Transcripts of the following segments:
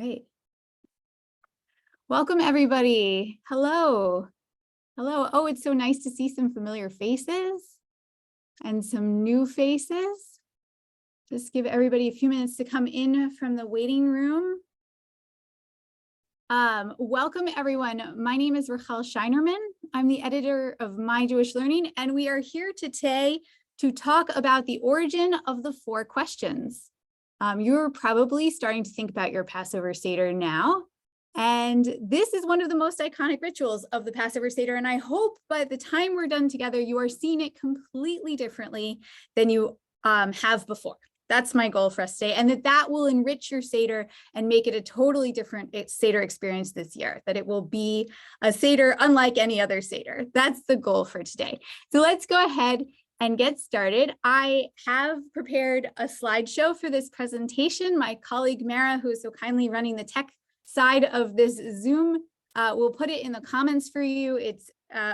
right. Welcome, everybody. Hello. Hello. Oh, it's so nice to see some familiar faces and some new faces. Just give everybody a few minutes to come in from the waiting room. Welcome, everyone. My name is Scheinerman. I'm the editor of My Jewish Learning, and we are here today to talk about the origin of the 4 questions. You're probably starting to think about your Passover Seder now. And this is one of the most iconic rituals of the Passover Seder. And I hope by the time we're done together, you are seeing it completely differently than you have before. That's my goal for us today. And that will enrich your Seder and make it a totally different Seder experience this year, that it will be a Seder unlike any other Seder. That's the goal for today. So let's go ahead and get started. I have prepared a slideshow for this presentation. My colleague Mara, who is so kindly running the tech side of this Zoom, will put it in the comments for you. It's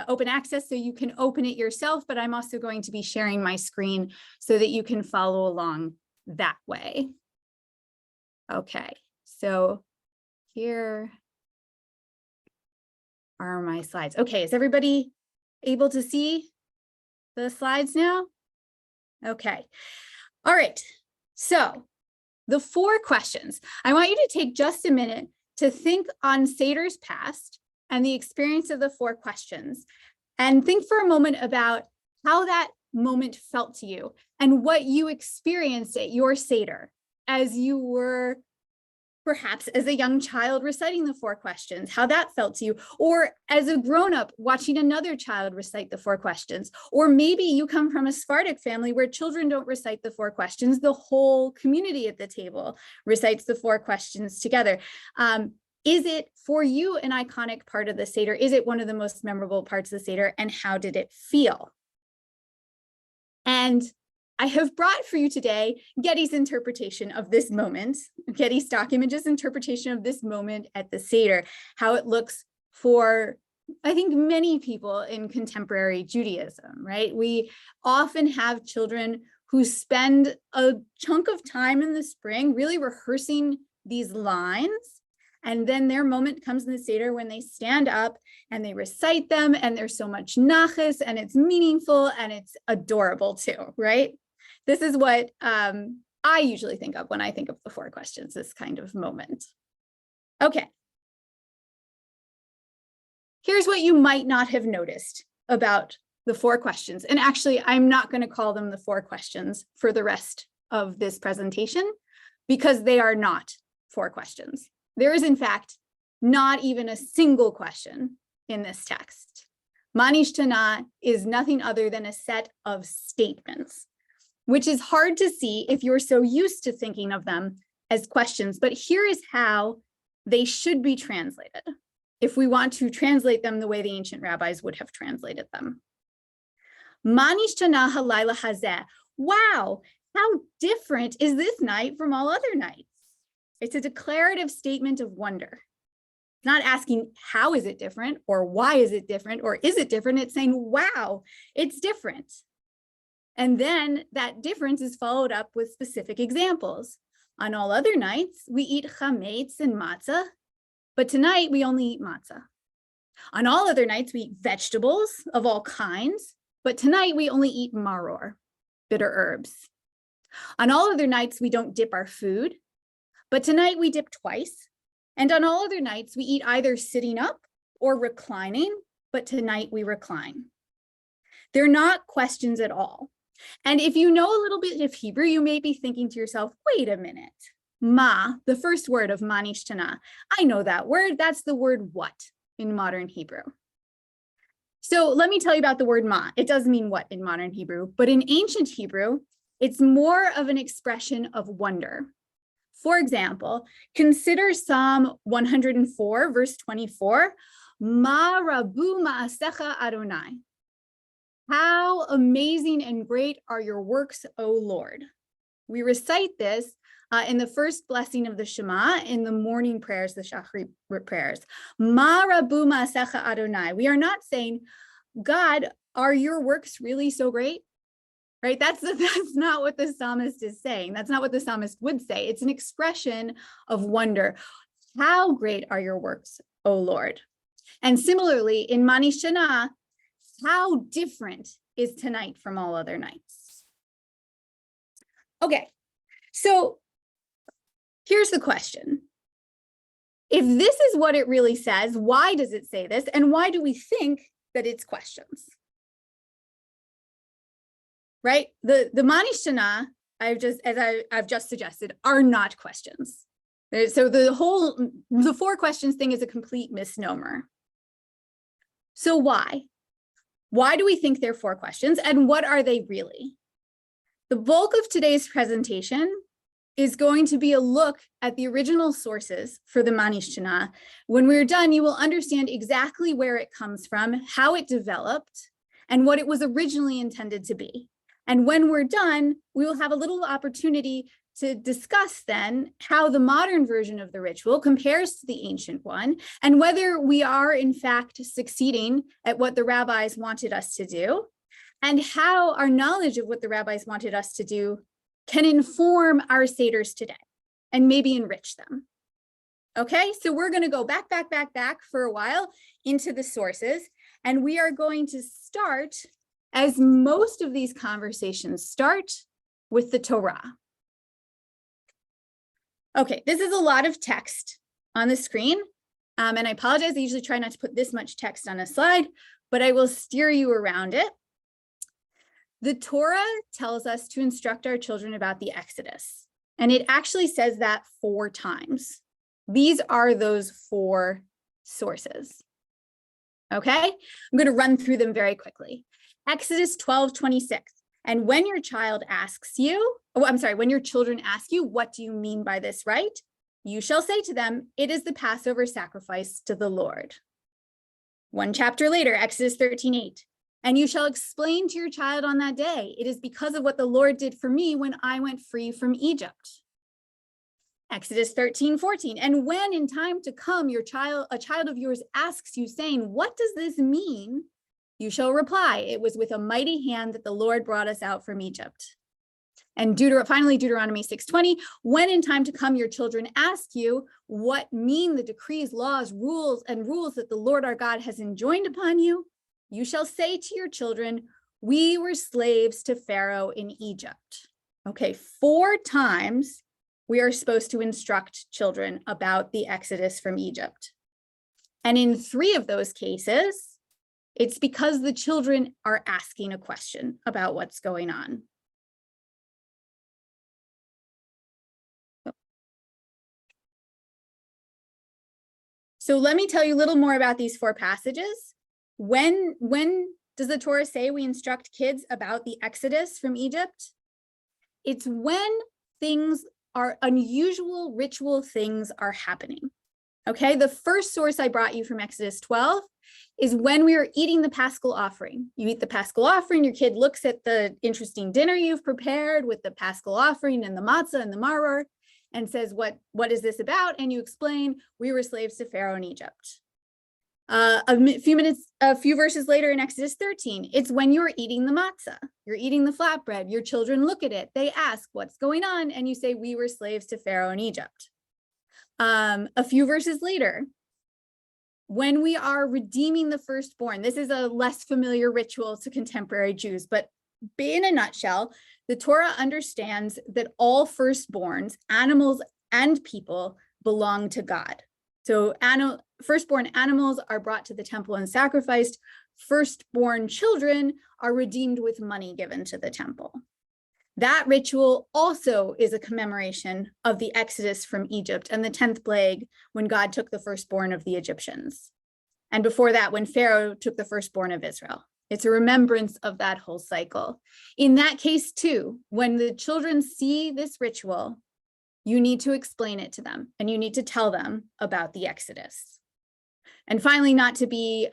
open access, so you can open it yourself, but I'm also going to be sharing my screen so that you can follow along that way. Okay, so here are my slides. Okay, is everybody able to see the slides now? Okay, all right, so the 4 questions. I want you to take just a minute to think on Seder's past and the experience of the 4 questions, and think for a moment about how that moment felt to you and what you experienced at your Seder as you were perhaps as a young child reciting the 4 questions, how that felt to you, or as a grown-up watching another child recite the 4 questions, or maybe you come from a Sephardic family where children don't recite the 4 questions, the whole community at the table recites the 4 questions together. Is it for you an iconic part of the Seder? Is it one of the most memorable parts of the Seder, and how did it feel? And I have brought for you today Getty's interpretation of this moment, Getty Stock Images interpretation of this moment at the Seder, how it looks for, I think, many people in contemporary Judaism, right? We often have children who spend a chunk of time in the spring really rehearsing these lines. And then their moment comes in the Seder when they stand up and they recite them, and there's so much nachas, and it's meaningful, and it's adorable too, right? This is what I usually think of when I think of the 4 questions, this kind of moment. Okay. Here's what you might not have noticed about the 4 questions. And actually, I'm not going to call them the 4 questions for the rest of this presentation, because they are not 4 questions. There is, in fact, not even a single question in this text. Manish Khanna is nothing other than a set of statements, which is hard to see if you're so used to thinking of them as questions. But here is how they should be translated if we want to translate them the way the ancient rabbis would have translated them. Manish Khanna halayla hazeh. Wow, how different is this night from all other nights? It's a declarative statement of wonder. It's not asking how is it different, or why is it different, or is it different? It's saying, wow, it's different. And then that difference is followed up with specific examples. On all other nights, we eat chametz and matzah, but tonight we only eat matzah. On all other nights, we eat vegetables of all kinds, but tonight we only eat maror, bitter herbs. On all other nights, we don't dip our food, but tonight we dip twice. And on all other nights, we eat either sitting up or reclining, but tonight we recline. They're not questions at all. And if you know a little bit of Hebrew, you may be thinking to yourself, wait a minute, ma, the first word of Manish Khanna, I know that word. That's the word what in modern Hebrew. So let me tell you about the word ma. It does mean what in modern Hebrew, but in ancient Hebrew, it's more of an expression of wonder. For example, consider Psalm 104, verse 24, Ma rabu ma'asecha Adonai. How amazing and great are your works, O Lord. We recite this in the first blessing of the Shema in the morning prayers, the Shachrit prayers. Ma rabu ma'asecha Adonai. We are not saying, God, are your works really so great? Right? That's not what the psalmist is saying. That's not what the psalmist would say. It's an expression of wonder. How great are your works, O Lord? And similarly, in Manish Khanna, how different is tonight from all other nights? Okay, so here's the question. If this is what it really says, why does it say this? And why do we think that it's questions? Right? The Manish Khanna, I've just suggested, are not questions. So the 4 questions thing is a complete misnomer. So why? Why do we think they're 4 questions, and what are they really? The bulk of today's presentation is going to be a look at the original sources for the Manish Khanna. When we're done, you will understand exactly where it comes from, how it developed, and what it was originally intended to be. And when we're done, we will have a little opportunity to discuss then how the modern version of the ritual compares to the ancient one, and whether we are in fact succeeding at what the rabbis wanted us to do, and how our knowledge of what the rabbis wanted us to do can inform our seders today and maybe enrich them. Okay, so we're going to go back for a while into the sources, and we are going to start, as most of these conversations start, with the Torah. Okay, this is a lot of text on the screen, and I apologize, I usually try not to put this much text on a slide, but I will steer you around it. The Torah tells us to instruct our children about the Exodus, and it actually says that 4 times. These are those 4 sources. Okay, I'm going to run through them very quickly. Exodus 12:26. And when your child asks you, when your children ask you, what do you mean by this rite? You shall say to them, it is the Passover sacrifice to the Lord. 1 chapter later, Exodus 13:8. And you shall explain to your child on that day, it is because of what the Lord did for me when I went free from Egypt. Exodus 13:14. And when in time to come, a child of yours asks you, saying, what does this mean? You shall reply, it was with a mighty hand that the Lord brought us out from Egypt. And finally, Deuteronomy 6:20, when in time to come your children ask you, what mean the decrees, laws, rules that the Lord our God has enjoined upon you? You shall say to your children, we were slaves to Pharaoh in Egypt. Okay, 4 times we are supposed to instruct children about the Exodus from Egypt. And in 3 of those cases, it's because the children are asking a question about what's going on. So let me tell you a little more about these 4 passages. When does the Torah say we instruct kids about the Exodus from Egypt? It's when unusual ritual things are happening. Okay, the first source I brought you from Exodus 12 is when we are eating the Paschal offering. You eat the Paschal offering, your kid looks at the interesting dinner you've prepared with the Paschal offering and the matzah and the maror and says, what is this about? And you explain, we were slaves to Pharaoh in Egypt. A few verses later in Exodus 13, it's when you're eating the matzah, you're eating the flatbread, your children look at it, they ask, what's going on? And you say, we were slaves to Pharaoh in Egypt. A few verses later, when we are redeeming the firstborn, this is a less familiar ritual to contemporary Jews, but in a nutshell, the Torah understands that all firstborns, animals and people, belong to God. So firstborn animals are brought to the temple and sacrificed. Firstborn children are redeemed with money given to the temple. That ritual also is a commemoration of the Exodus from Egypt and the 10th plague, when God took the firstborn of the Egyptians. And before that, when Pharaoh took the firstborn of Israel. It's a remembrance of that whole cycle. In that case too, when the children see this ritual, you need to explain it to them and you need to tell them about the Exodus. And finally, not to be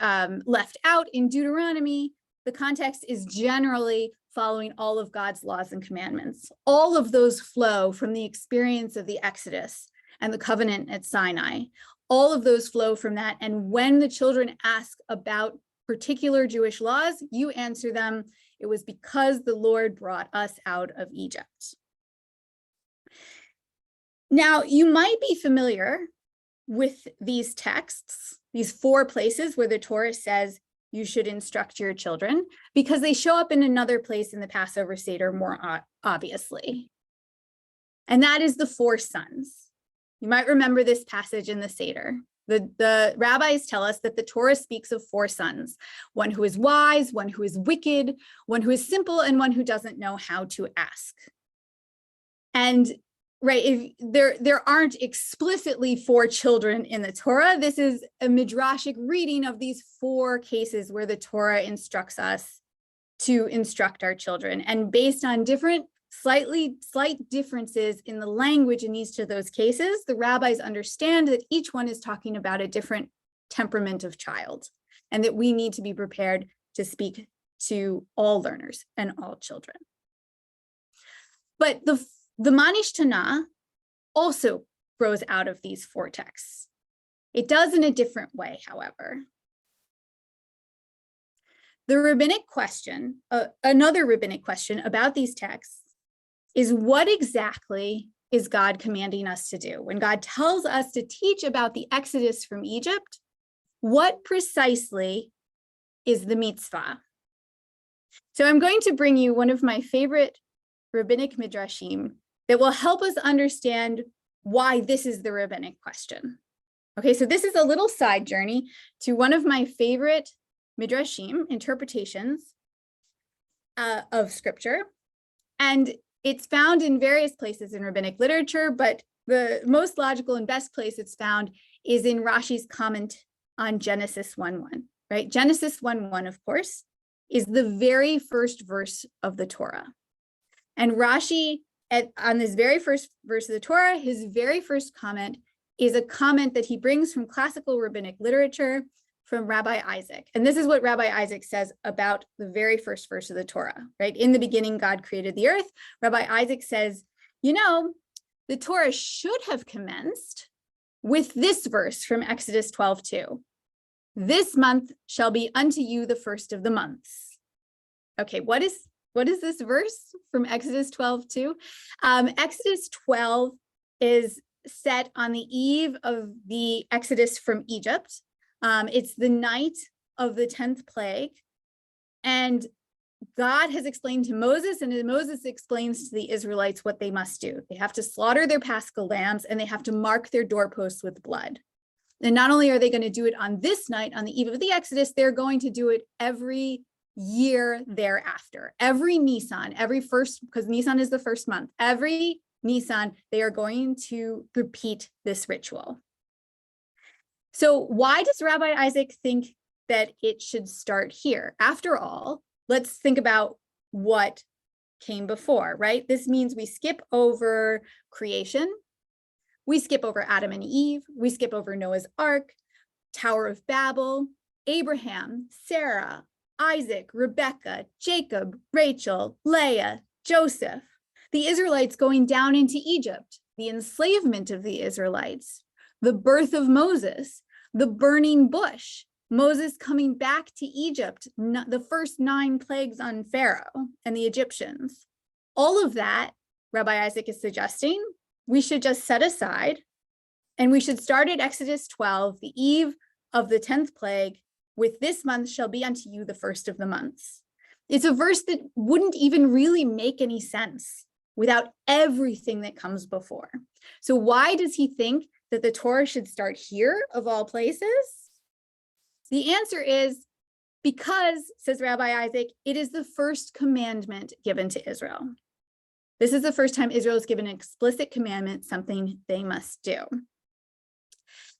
left out, in Deuteronomy, the context is generally following all of God's laws and commandments. All of those flow from the experience of the Exodus and the covenant at Sinai. All of those flow from that. And when the children ask about particular Jewish laws, you answer them, it was because the Lord brought us out of Egypt. Now, you might be familiar with these texts, these 4 places where the Torah says you should instruct your children, because they show up in another place in the Passover Seder more obviously. And that is the 4 sons. You might remember this passage in the Seder. The rabbis tell us that the Torah speaks of 4 sons, one who is wise, one who is wicked, one who is simple, and one who doesn't know how to ask. And right, if there aren't explicitly 4 children in the Torah, this is a midrashic reading of these 4 cases where the Torah instructs us to instruct our children. And based on slight differences in the language in each of those cases, the rabbis understand that each one is talking about a different temperament of child, and that we need to be prepared to speak to all learners and all children. But the Manish Khanna also grows out of these 4 texts. It does in a different way, however. The rabbinic question, another rabbinic question about these texts, is what exactly is God commanding us to do? When God tells us to teach about the Exodus from Egypt, what precisely is the mitzvah? So I'm going to bring you one of my favorite rabbinic midrashim that will help us understand why this is the rabbinic question. Okay, so this is a little side journey to one of my favorite midrashim, interpretations of scripture. And it's found in various places in rabbinic literature, but the most logical and best place it's found is in Rashi's comment on Genesis 1:1, right? Genesis 1:1, of course, is the very first verse of the Torah. And Rashi, on this very first verse of the Torah, his very first comment is a comment that he brings from classical rabbinic literature from Rabbi Isaac. And this is what Rabbi Isaac says about the very first verse of the Torah, right? In the beginning, God created the earth. Rabbi Isaac says, you know, the Torah should have commenced with this verse from Exodus 12:2. This month shall be unto you the first of the months. Okay, what is this verse from Exodus 12:2? Exodus 12 is set on the eve of the Exodus from Egypt. It's the night of the 10th plague, and God has explained to Moses, and Moses explains to the Israelites what they must do. They have to slaughter their Paschal lambs, and they have to mark their doorposts with blood. And not only are they going to do it on this night, on the eve of the Exodus, they're going to do it every year thereafter. Every Nisan, because Nisan is the first month, every Nisan, they are going to repeat this ritual. So why does Rabbi Isaac think that it should start here? After all, let's think about what came before, right? This means we skip over creation. We skip over Adam and Eve. We skip over Noah's Ark, Tower of Babel, Abraham, Sarah, Isaac, Rebecca, Jacob, Rachel, Leah, Joseph, the Israelites going down into Egypt, the enslavement of the Israelites, the birth of Moses, the burning bush, Moses coming back to Egypt, the first 9 plagues on Pharaoh and the Egyptians. All of that, Rabbi Isaac is suggesting, we should just set aside, and we should start at Exodus 12, the eve of the 10th plague, with this month shall be unto you the first of the months. It's a verse that wouldn't even really make any sense without everything that comes before. So why does he think that the Torah should start here of all places? The answer is because, says Rabbi Isaac, it is the first commandment given to Israel. This is the first time Israel is given an explicit commandment, something they must do.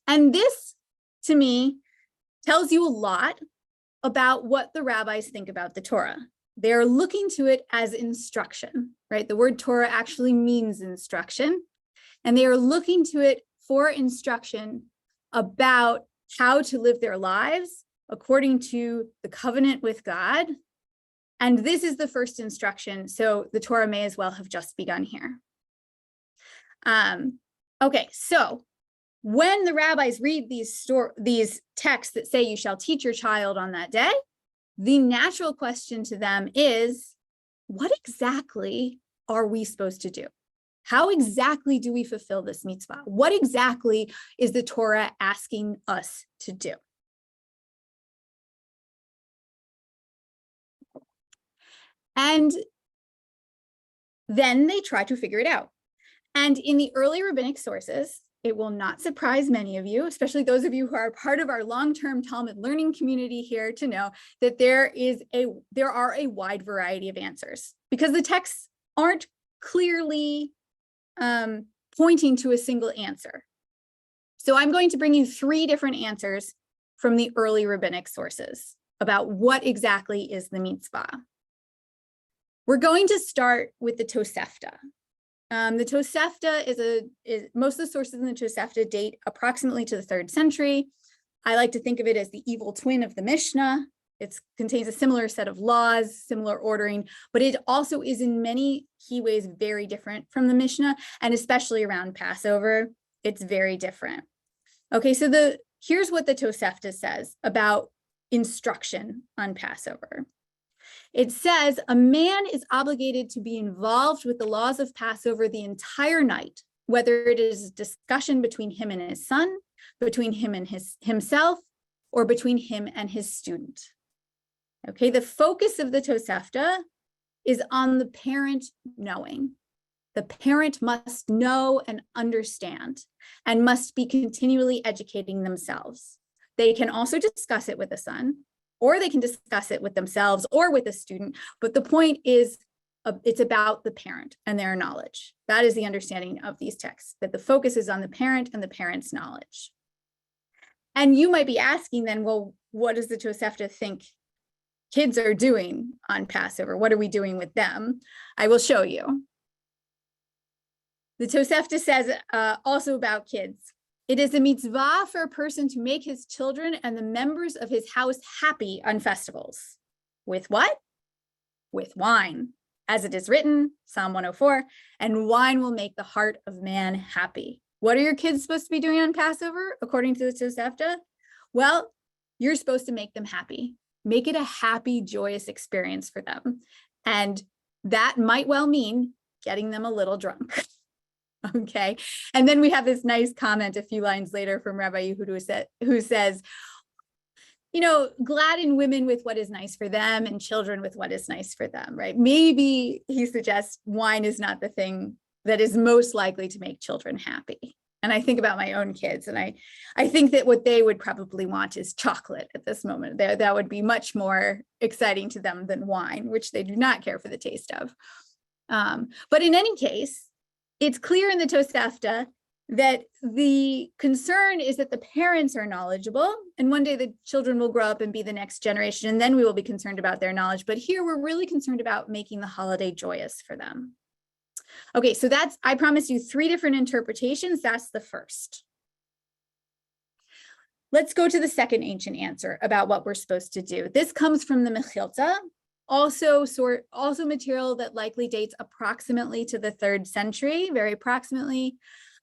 And this, to me, tells you a lot about what the rabbis think about the Torah. They're looking to it as instruction, right? The word Torah actually means instruction, and they are looking to it for instruction about how to live their lives according to the covenant with God. And this is the first instruction, so the Torah may as well have just begun here. Okay, so when the rabbis read these texts that say you shall teach your child on that day, the natural question to them is, what exactly are we supposed to do? How exactly do we fulfill this mitzvah? What exactly is the Torah asking us to do? And then they try to figure it out. And in the early rabbinic sources, it will not surprise many of you, especially those of you who are part of our long-term Talmud learning community here, to know that there are a wide variety of answers, because the texts aren't clearly pointing to a single answer. So I'm going to bring you 3 different answers from the early rabbinic sources about what exactly is the mitzvah. We're going to start with the Tosefta. The Tosefta is most of the sources in the Tosefta date approximately to the 3rd century. I like to think of it as the evil twin of the Mishnah. It contains a similar set of laws, similar ordering, but it also is in many key ways very different from the Mishnah, and especially around Passover, it's very different. Okay, so here's what the Tosefta says about instruction on Passover. It says a man is obligated to be involved with the laws of Passover the entire night, whether it is a discussion between him and his son, between him and himself, or between him and his student. Okay, the focus of the Tosefta is on the parent knowing. The parent must know and understand and must be continually educating themselves. They can also discuss it with the son, or they can discuss it with themselves or with a student. But the point is, it's about the parent and their knowledge. That is the understanding of these texts, that the focus is on the parent and the parent's knowledge. And you might be asking then, well, what does the Tosefta think kids are doing on Passover? What are we doing with them? I will show you. The Tosefta says also about kids, it is a mitzvah for a person to make his children and the members of his house happy on festivals. With what? With wine. As it is written, Psalm 104, and wine will make the heart of man happy. What are your kids supposed to be doing on Passover, according to the Tosefta? Well, you're supposed to make them happy. Make it a happy, joyous experience for them. And that might well mean getting them a little drunk. Okay. And then we have this nice comment a few lines later from Rabbi Yehuda who says, you know, gladden women with what is nice for them and children with what is nice for them, right? Maybe he suggests wine is not the thing that is most likely to make children happy. And I think about my own kids, and I think that what they would probably want is chocolate at this moment. That would be much more exciting to them than wine, which they do not care for the taste of. But in any case, it's clear in the Tosefta that the concern is that the parents are knowledgeable, and one day the children will grow up and be the next generation, and then we will be concerned about their knowledge. But here we're really concerned about making the holiday joyous for them. Okay, so I promised you 3 different interpretations. That's the first. Let's go to the second ancient answer about what we're supposed to do. This comes from the Mechilta, also material that likely dates approximately to the 3rd century, very approximately.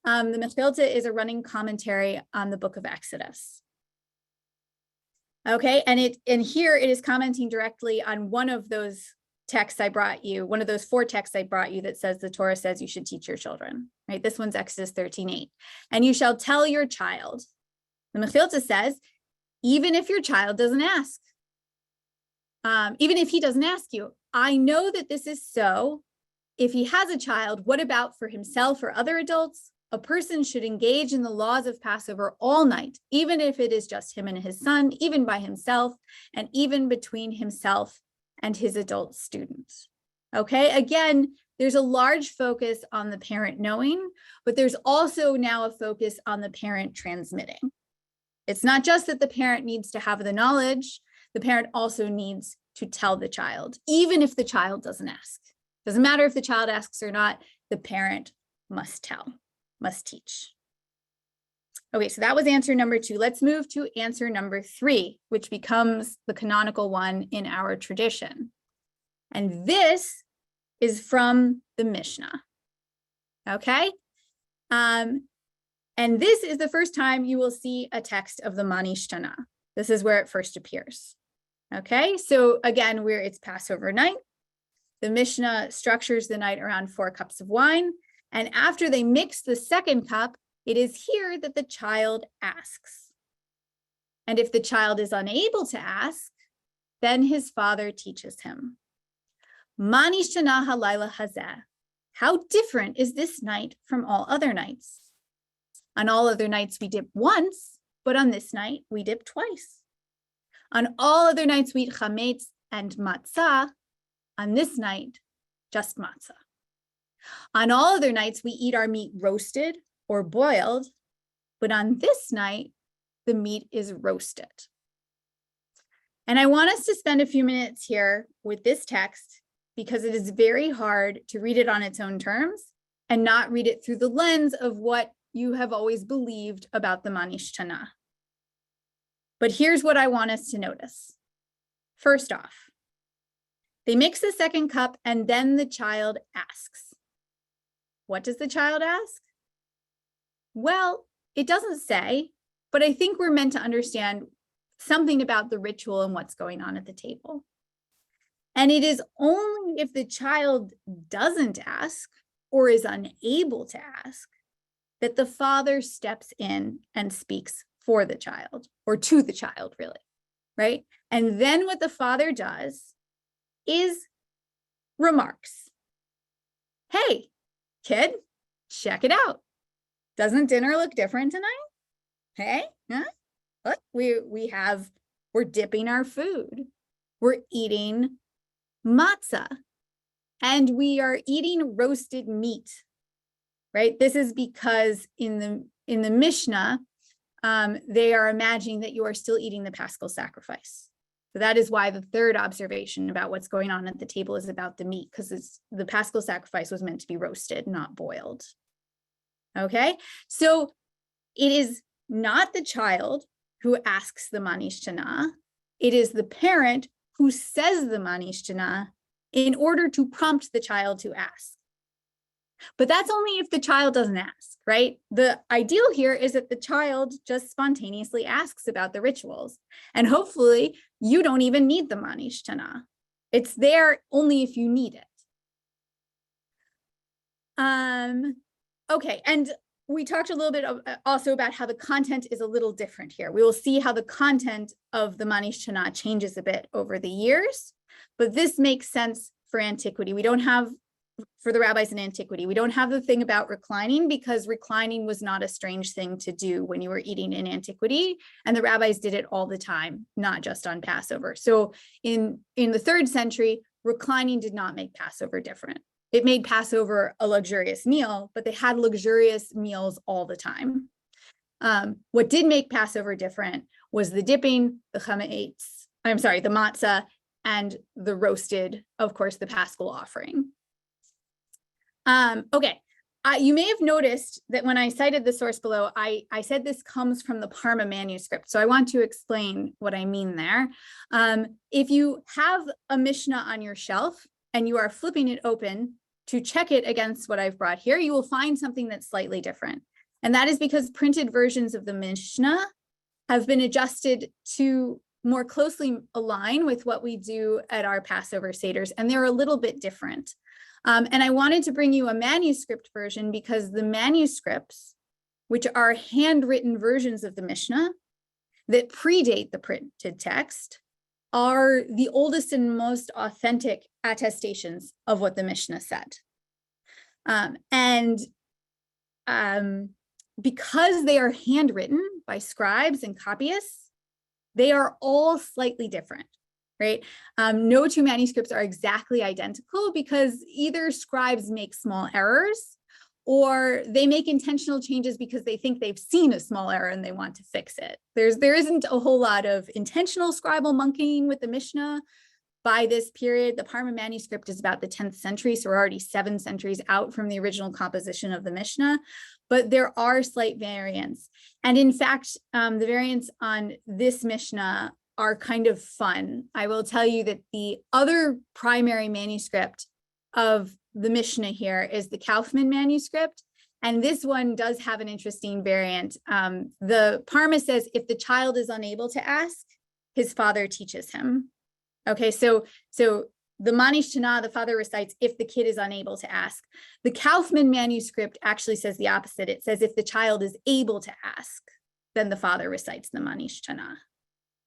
The Mechilta is a running commentary on the book of Exodus. Okay, and here it is commenting directly on one of those texts I brought you, one of those 4 texts I brought you that says the Torah says you should teach your children, right? This one's Exodus 13:8. And you shall tell your child. The Mechilta says, even if your child doesn't ask, even if he doesn't ask you, I know that this is so. If he has a child, what about for himself or other adults? A person should engage in the laws of Passover all night, even if it is just him and his son, even by himself, and even between himself and his adult students. Okay, again, there's a large focus on the parent knowing, but there's also now a focus on the parent transmitting. It's not just that the parent needs to have the knowledge, the parent also needs to tell the child, even if the child doesn't ask. Doesn't matter if the child asks or not, the parent must tell, must teach. Okay, so that was answer number 2. Let's move to answer number 3, which becomes the canonical one in our tradition. And this is from the Mishnah. Okay? And this is the first time you will see a text of the Manish Khanna. This is where it first appears. Okay, so again, it's Passover night. The Mishnah structures the night around 4 cups of wine, And after they mix the second cup, it is here that the child asks. And if the child is unable to ask, then his father teaches him. Manish Khanna halayla hazeh. How different is this night from all other nights? On all other nights, we dip once, but on this night, we dip twice. On all other nights, we eat chametz and matzah. On this night, just matzah. On all other nights, we eat our meat roasted or boiled, but on this night, the meat is roasted. And I want us to spend a few minutes here with this text because it is very hard to read it on its own terms and not read it through the lens of what you have always believed about the Manish Khanna. But here's what I want us to notice. First off, they mix the second cup and then the child asks. What does the child ask? Well, it doesn't say, but I think we're meant to understand something about the ritual and what's going on at the table. And it is only if the child doesn't ask or is unable to ask that the father steps in and speaks for the child or to the child, really, right? And then what the father does is remarks. Hey, kid, check it out. Doesn't dinner look different tonight? Hey, huh? Look, we're dipping our food. We're eating matzah, and we are eating roasted meat, right? This is because in the Mishnah, they are imagining that you are still eating the Paschal sacrifice. So that is why the third observation about what's going on at the table is about the meat, because the Paschal sacrifice was meant to be roasted, not boiled. Okay, so it is not the child who asks the Manish Khanna, it is the parent who says the Manish Khanna in order to prompt the child to ask. But that's only if the child doesn't ask, right? The ideal here is that the child just spontaneously asks about the rituals. And hopefully you don't even need the Manish Khanna. It's there only if you need it. Okay, and we talked a little bit also about how the content is a little different here. We will see how the content of the Manish Khanna changes a bit over the years, but this makes sense for antiquity. We don't have, for the rabbis in antiquity, we don't have the thing about reclining because reclining was not a strange thing to do when you were eating in antiquity, and the rabbis did it all the time, not just on Passover. So in the 3rd century, reclining did not make Passover different. It made Passover a luxurious meal, but they had luxurious meals all the time. What did make Passover different was the dipping, the matzah, and the roasted, of course, the Paschal offering. Okay, you may have noticed that when I cited the source below, I said this comes from the Parma Manuscript. So I want to explain what I mean there. If you have a Mishnah on your shelf, and you are flipping it open to check it against what I've brought here, you will find something that's slightly different. And that is because printed versions of the Mishnah have been adjusted to more closely align with what we do at our Passover seders, and they're a little bit different. And I wanted to bring you a manuscript version because the manuscripts, which are handwritten versions of the Mishnah that predate the printed text, are the oldest and most authentic attestations of what the Mishnah said. Because they are handwritten by scribes and copyists, they are all slightly different, right? No two manuscripts are exactly identical because either scribes make small errors or they make intentional changes because they think they've seen a small error and they want to fix it. There isn't a whole lot of intentional scribal monkeying with the Mishnah by this period. The Parma Manuscript is about the 10th century, so we're already 7 centuries out from the original composition of the Mishnah, but there are slight variants. And in fact, the variants on this Mishnah are kind of fun. I will tell you that the other primary manuscript of the Mishnah here is the Kaufman manuscript. And this one does have an interesting variant. The Parma says, if the child is unable to ask, his father teaches him. Okay, so the Manish Khanna, the father recites if the kid is unable to ask. The Kaufman manuscript actually says the opposite. It says if the child is able to ask, then the father recites the Manish Khanna,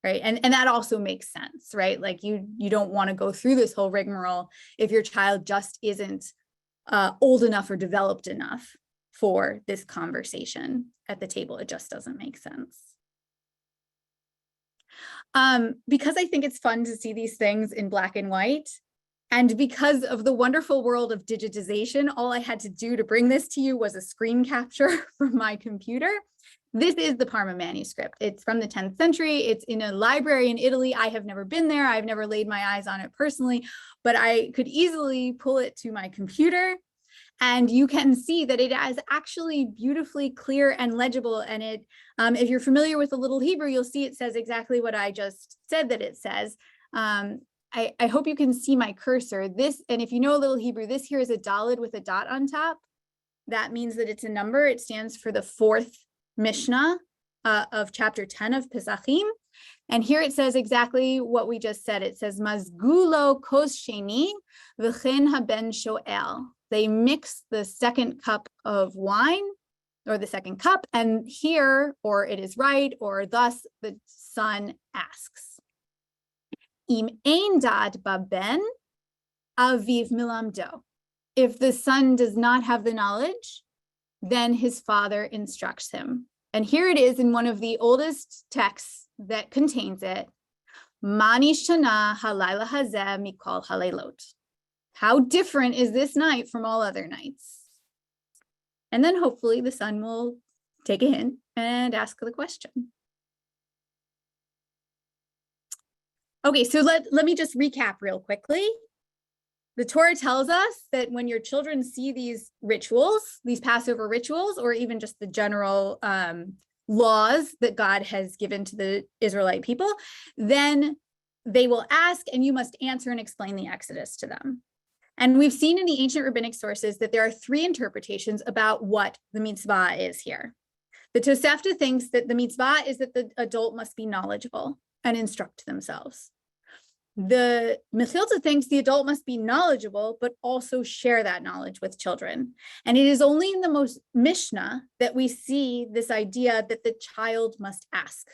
right? And that also makes sense, right? Like you don't want to go through this whole rigmarole if your child just isn't old enough or developed enough for this conversation at the table. It just doesn't make sense. Because I think it's fun to see these things in black and white, and because of the wonderful world of digitization, all I had to do to bring this to you was a screen capture from my computer. This is the Parma Manuscript. It's from the 10th century. It's in a library in Italy. I have never been there. I've never laid my eyes on it personally, but I could easily pull it to my computer. And you can see that it is actually beautifully clear and legible. And it, if you're familiar with a little Hebrew, you'll see it says exactly what I just said that it says. I hope you can see my cursor. This, and if you know a little Hebrew, this here is a daled with a dot on top. That means that it's a number. It stands for the 4th Mishnah of chapter 10 of Pesachim. And here it says exactly what we just said. It says, Mazgulo kos sheni v'chen haben shoel. They mix the second cup of wine, or the second cup, and here, or it is right, or thus the son asks. Im ein dad baben, aviv milamdo. If the son does not have the knowledge, then his father instructs him. And here it is in one of the oldest texts that contains it. Manish Khanna halayla hazeh mikol halaylot. How different is this night from all other nights? And then hopefully the son will take a hint and ask the question. Okay, so let me just recap real quickly. The Torah tells us that when your children see these rituals, these Passover rituals, or even just the general laws that God has given to the Israelite people, then they will ask and you must answer and explain the Exodus to them. And we've seen in the ancient rabbinic sources that there are 3 interpretations about what the mitzvah is here. The Tosefta thinks that the mitzvah is that the adult must be knowledgeable and instruct themselves. The Mechilta thinks the adult must be knowledgeable, but also share that knowledge with children. And it is only in the most Mishnah that we see this idea that the child must ask,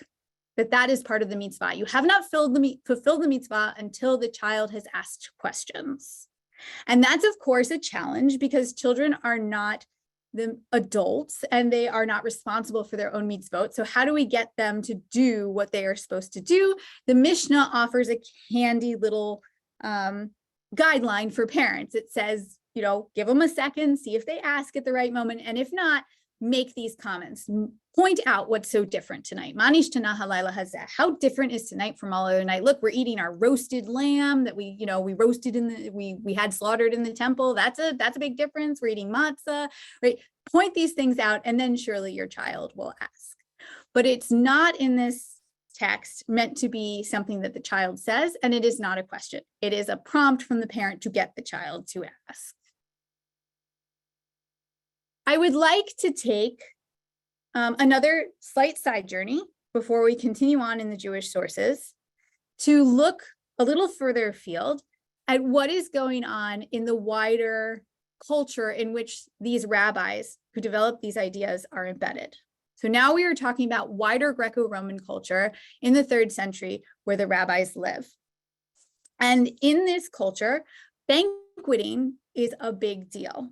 that is part of the mitzvah. You have not fulfilled the mitzvah until the child has asked questions. And that's, of course, a challenge because children are not the adults and they are not responsible for their own mitzvot. So how do we get them to do what they are supposed to do? The Mishnah offers a handy little guideline for parents. It says, give them a second, see if they ask at the right moment. And if not, make these comments. Point out what's so different tonight. Manish Khanna halayla hazeh. How different is tonight from all other night? Look, we're eating our roasted lamb that we roasted we had slaughtered in the temple. That's a big difference. We're eating matzah, right? Point these things out, and then surely your child will ask. But it's not in this text meant to be something that the child says, and it is not a question. It is a prompt from the parent to get the child to ask. I would like to take another slight side journey before we continue on in the Jewish sources to look a little further afield at what is going on in the wider culture in which these rabbis who develop these ideas are embedded. So now we are talking about wider Greco-Roman culture in the 3rd century where the rabbis live. And in this culture, banqueting is a big deal.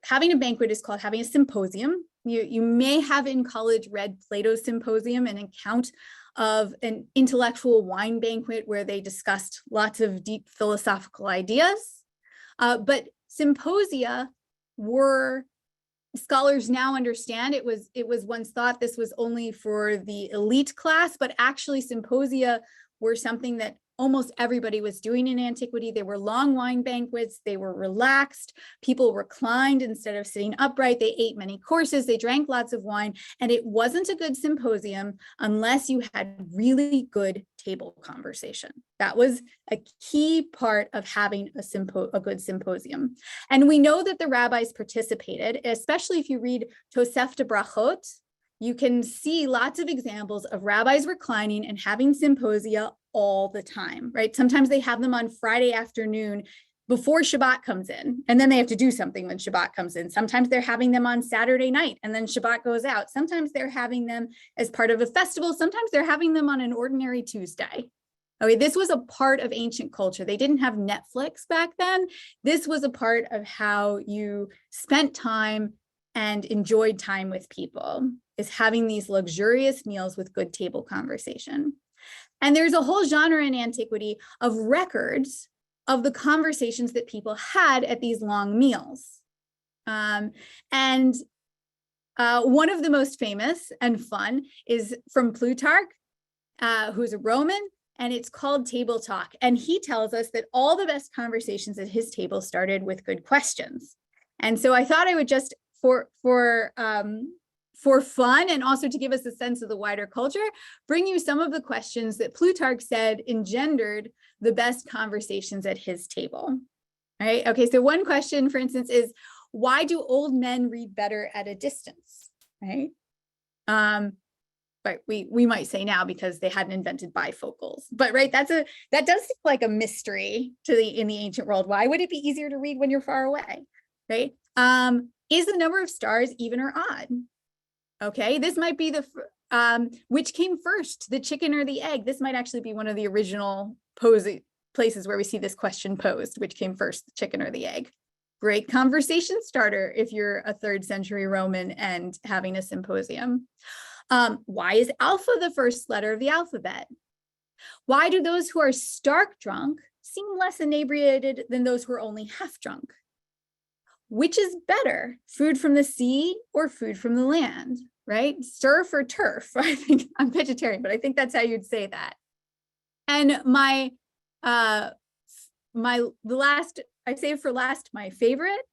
Having a banquet is called having a symposium. You may have in college read Plato's Symposium, an account of an intellectual wine banquet where they discussed lots of deep philosophical ideas. But symposia were, scholars now understand, it was once thought this was only for the elite class, but actually symposia were something that almost everybody was doing in antiquity. They were long wine banquets. They were relaxed. People reclined instead of sitting upright. They ate many courses. They drank lots of wine. And it wasn't a good symposium unless you had really good table conversation. That was a key part of having a good symposium. And we know that the rabbis participated, especially if you read Tosefta Brachot, you can see lots of examples of rabbis reclining and having symposia all the time, right? Sometimes they have them on Friday afternoon before Shabbat comes in, and then they have to do something when Shabbat comes in. Sometimes they're having them on Saturday night, and then Shabbat goes out. Sometimes they're having them as part of a festival. Sometimes they're having them on an ordinary Tuesday. Okay, this was a part of ancient culture. They didn't have Netflix back then. This was a part of how you spent time and enjoyed time with people, is having these luxurious meals with good table conversation. And there's a whole genre in antiquity of records of the conversations that people had at these long meals. One of the most famous and fun is from Plutarch, who's a Roman, and it's called Table Talk. And he tells us that all the best conversations at his table started with good questions. And so I thought I would just, for fun and also to give us a sense of the wider culture, bring you some of the questions that Plutarch said engendered the best conversations at his table. All right. Okay. So one question, for instance, is why do old men read better at a distance? Right. But we might say now because they hadn't invented bifocals. But right, that does seem like a mystery in the ancient world. Why would it be easier to read when you're far away? Right. Is the number of stars even or odd? Okay, this might be which came first, the chicken or the egg? This might actually be one of the original places where we see this question posed, which came first, the chicken or the egg? Great conversation starter if you're a 3rd century Roman and having a symposium. Why is alpha the first letter of the alphabet? Why do those who are stark drunk seem less inebriated than those who are only half drunk? Which is better, food from the sea or food from the land, right? Surf or turf? I think I'm vegetarian, but I think that's how you'd say that. And my favorite,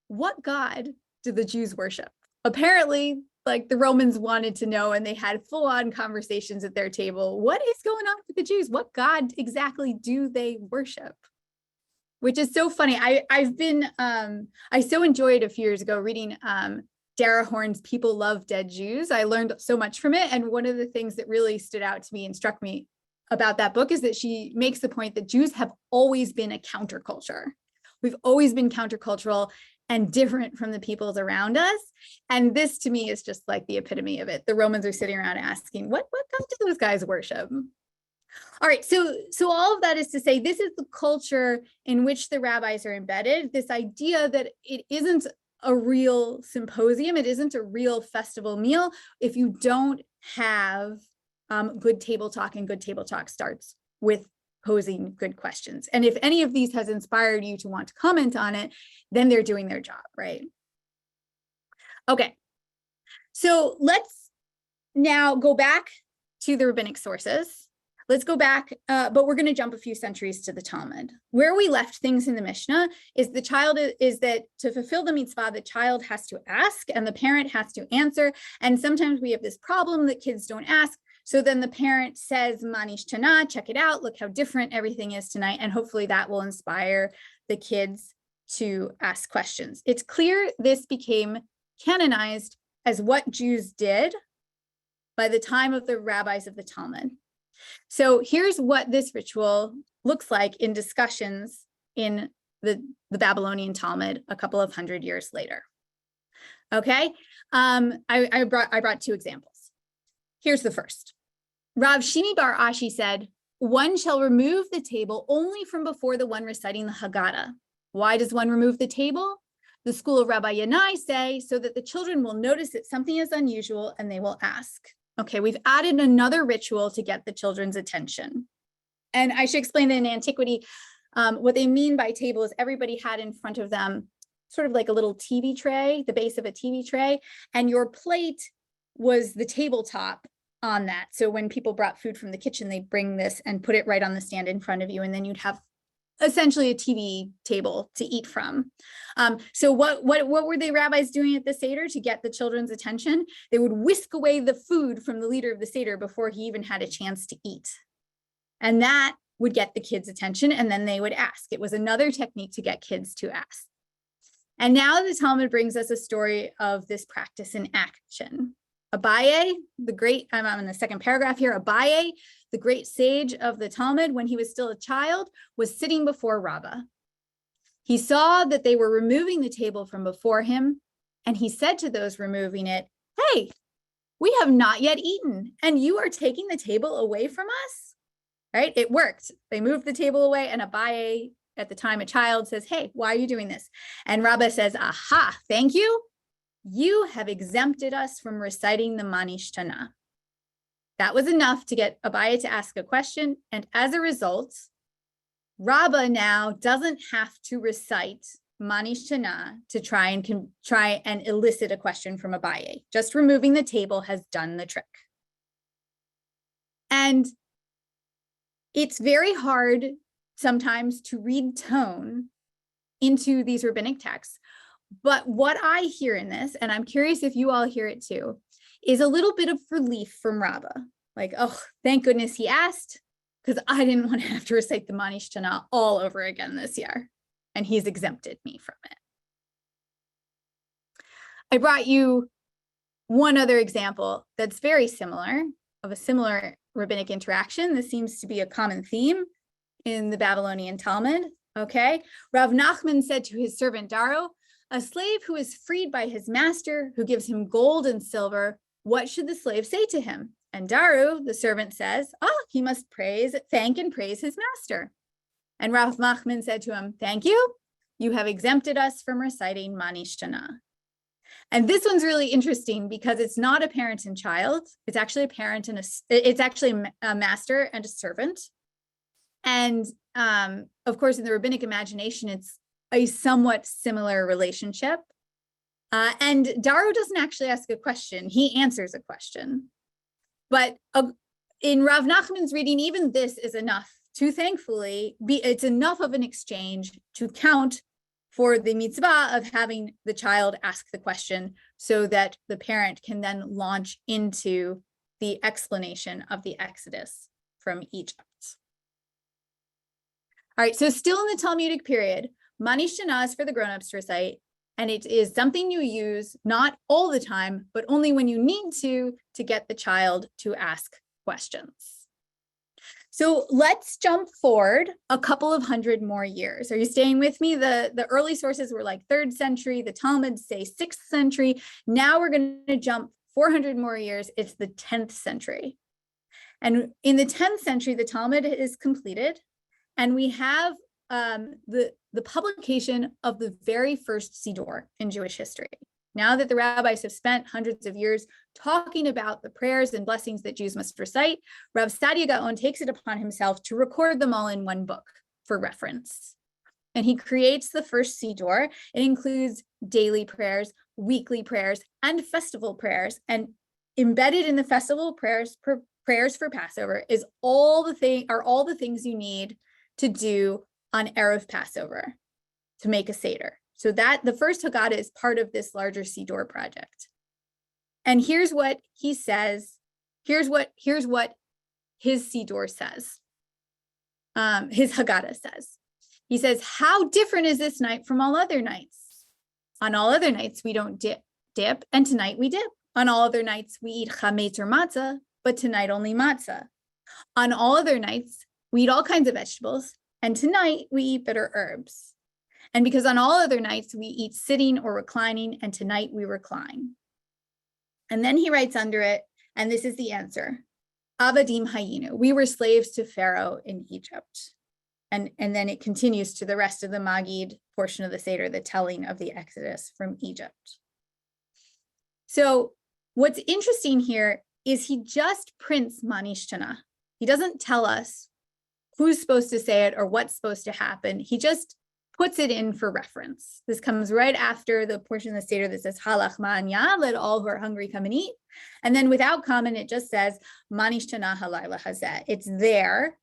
what God did the Jews worship? Apparently, like the Romans wanted to know, and they had full-on conversations at their table. What is going on with the Jews? What God exactly do they worship? Which is so funny. I so enjoyed a few years ago reading Dara Horn's People Love Dead Jews. I learned so much from it. And one of the things that really stood out to me and struck me about that book is that she makes the point that Jews have always been a counterculture. We've always been countercultural and different from the peoples around us. And this to me is just like the epitome of it. The Romans are sitting around asking, what God do those guys worship? All right, so all of that is to say, this is the culture in which the rabbis are embedded, this idea that it isn't a real symposium, it isn't a real festival meal if you don't have good table talk, and good table talk starts with posing good questions. And if any of these has inspired you to want to comment on it, then they're doing their job, right? Okay, so let's now go back to the rabbinic sources. Let's go back, but we're going to jump a few centuries to the Talmud. Where we left things in the Mishnah is that to fulfill the mitzvah, the child has to ask and the parent has to answer. And sometimes we have this problem that kids don't ask. So then the parent says, Manish Khanna, check it out. Look how different everything is tonight. And hopefully that will inspire the kids to ask questions. It's clear this became canonized as what Jews did by the time of the rabbis of the Talmud. So here's what this ritual looks like in discussions in the Babylonian Talmud a couple of hundred years later. Okay, I brought 2 examples. Here's the first. Rav Shimi bar Ashi said, one shall remove the table only from before the one reciting the Haggadah. Why does one remove the table? The school of Rabbi Yanai say, so that the children will notice that something is unusual and they will ask. Okay, we've added another ritual to get the children's attention. And I should explain that in antiquity, what they mean by table is everybody had in front of them sort of like a little TV tray, the base of a TV tray, and your plate was the tabletop on that. So when people brought food from the kitchen, they'd bring this and put it right on the stand in front of you, and then you'd have essentially a TV table to eat from. So what were the rabbis doing at the seder to get the children's attention? They would whisk away the food from the leader of the seder before he even had a chance to eat. And that would get the kids' attention, and then they would ask. It was another technique to get kids to ask. And now the Talmud brings us a story of this practice in action. Abaye, the great, I'm in the second paragraph here, Abaye, the great sage of the Talmud, when he was still a child, was sitting before Rabbah. He saw that they were removing the table from before him, and he said to those removing it, "Hey, we have not yet eaten, and you are taking the table away from us?" Right? It worked. They moved the table away, and Abaye, at the time a child, says, "Hey, why are you doing this?" And Rabbah says, "Aha, thank you. You have exempted us from reciting the Manish Khanna." That was enough to get Abaye to ask a question, and as a result, Rabbah now doesn't have to recite Manish Khanna to try and elicit a question from Abaye. Just removing the table has done the trick. And it's very hard sometimes to read tone into these rabbinic texts. But what I hear in this, and I'm curious if you all hear it too, is a little bit of relief from Rabbah. Like, oh, thank goodness he asked, because I didn't want to have to recite the Manish Khanna all over again this year. And he's exempted me from it. I brought you one other example that's very similar, of a similar rabbinic interaction. This seems to be a common theme in the Babylonian Talmud. Okay. Rav Nachman said to his servant Daro, "A slave who is freed by his master, who gives him gold and silver, what should the slave say to him?" And Daru, the servant, says, he must thank and praise his master. And Rav Nachman said to him, "Thank you. You have exempted us from reciting Manish Khanna." And this one's really interesting because it's not a parent and child. It's actually a parent and it's actually a master and a servant. And of course, in the rabbinic imagination, it's a somewhat similar relationship. And Daru doesn't actually ask a question. He answers a question. But in Rav Nachman's reading, even this is enough to thankfully it's enough of an exchange to count for the mitzvah of having the child ask the question so that the parent can then launch into the explanation of the Exodus from Egypt. All right, so still in the Talmudic period, Manish Khanna is for the grown-ups to recite, and it is something you use not all the time, but only when you need to get the child to ask questions. So let's jump forward a couple of hundred more years. Are you staying with me? The early sources were like 3rd century, the Talmud say 6th century. Now we're going to jump 400 more years. It's the 10th century. And in the 10th century, the Talmud is completed, and we have the publication of the very first seder in Jewish history. Now that the rabbis have spent hundreds of years talking about the prayers and blessings that Jews must recite, Rav Sadia Gaon takes it upon himself to record them all in one book for reference. And he creates the first seder. It includes daily prayers, weekly prayers, and festival prayers. And embedded in the festival prayers for Passover are all the things you need to do on Erev Passover to make a seder. So that the first Haggadah is part of this larger seder project. And here's what he says. Here's what his seder says. His Haggadah says. He says, "How different is this night from all other nights? On all other nights we don't dip, and tonight we dip. On all other nights we eat chametz or matzah, but tonight only matzah. On all other nights we eat all kinds of vegetables, and tonight we eat bitter herbs. And because on all other nights we eat sitting or reclining, and tonight we recline." And then he writes under it, and this is the answer: "Avadim hayinu, we were slaves to Pharaoh in Egypt." And then it continues to the rest of the Magid portion of the Seder, the telling of the Exodus from Egypt. So what's interesting here is he just prints Manish Khanna. He doesn't tell us who's supposed to say it or what's supposed to happen. He just puts it in for reference. This comes right after the portion of the Seder that says, "Halach ma'anya, let all who are hungry come and eat." And then without comment, it just says, "Manish Khanna halayla hazeh." It's there.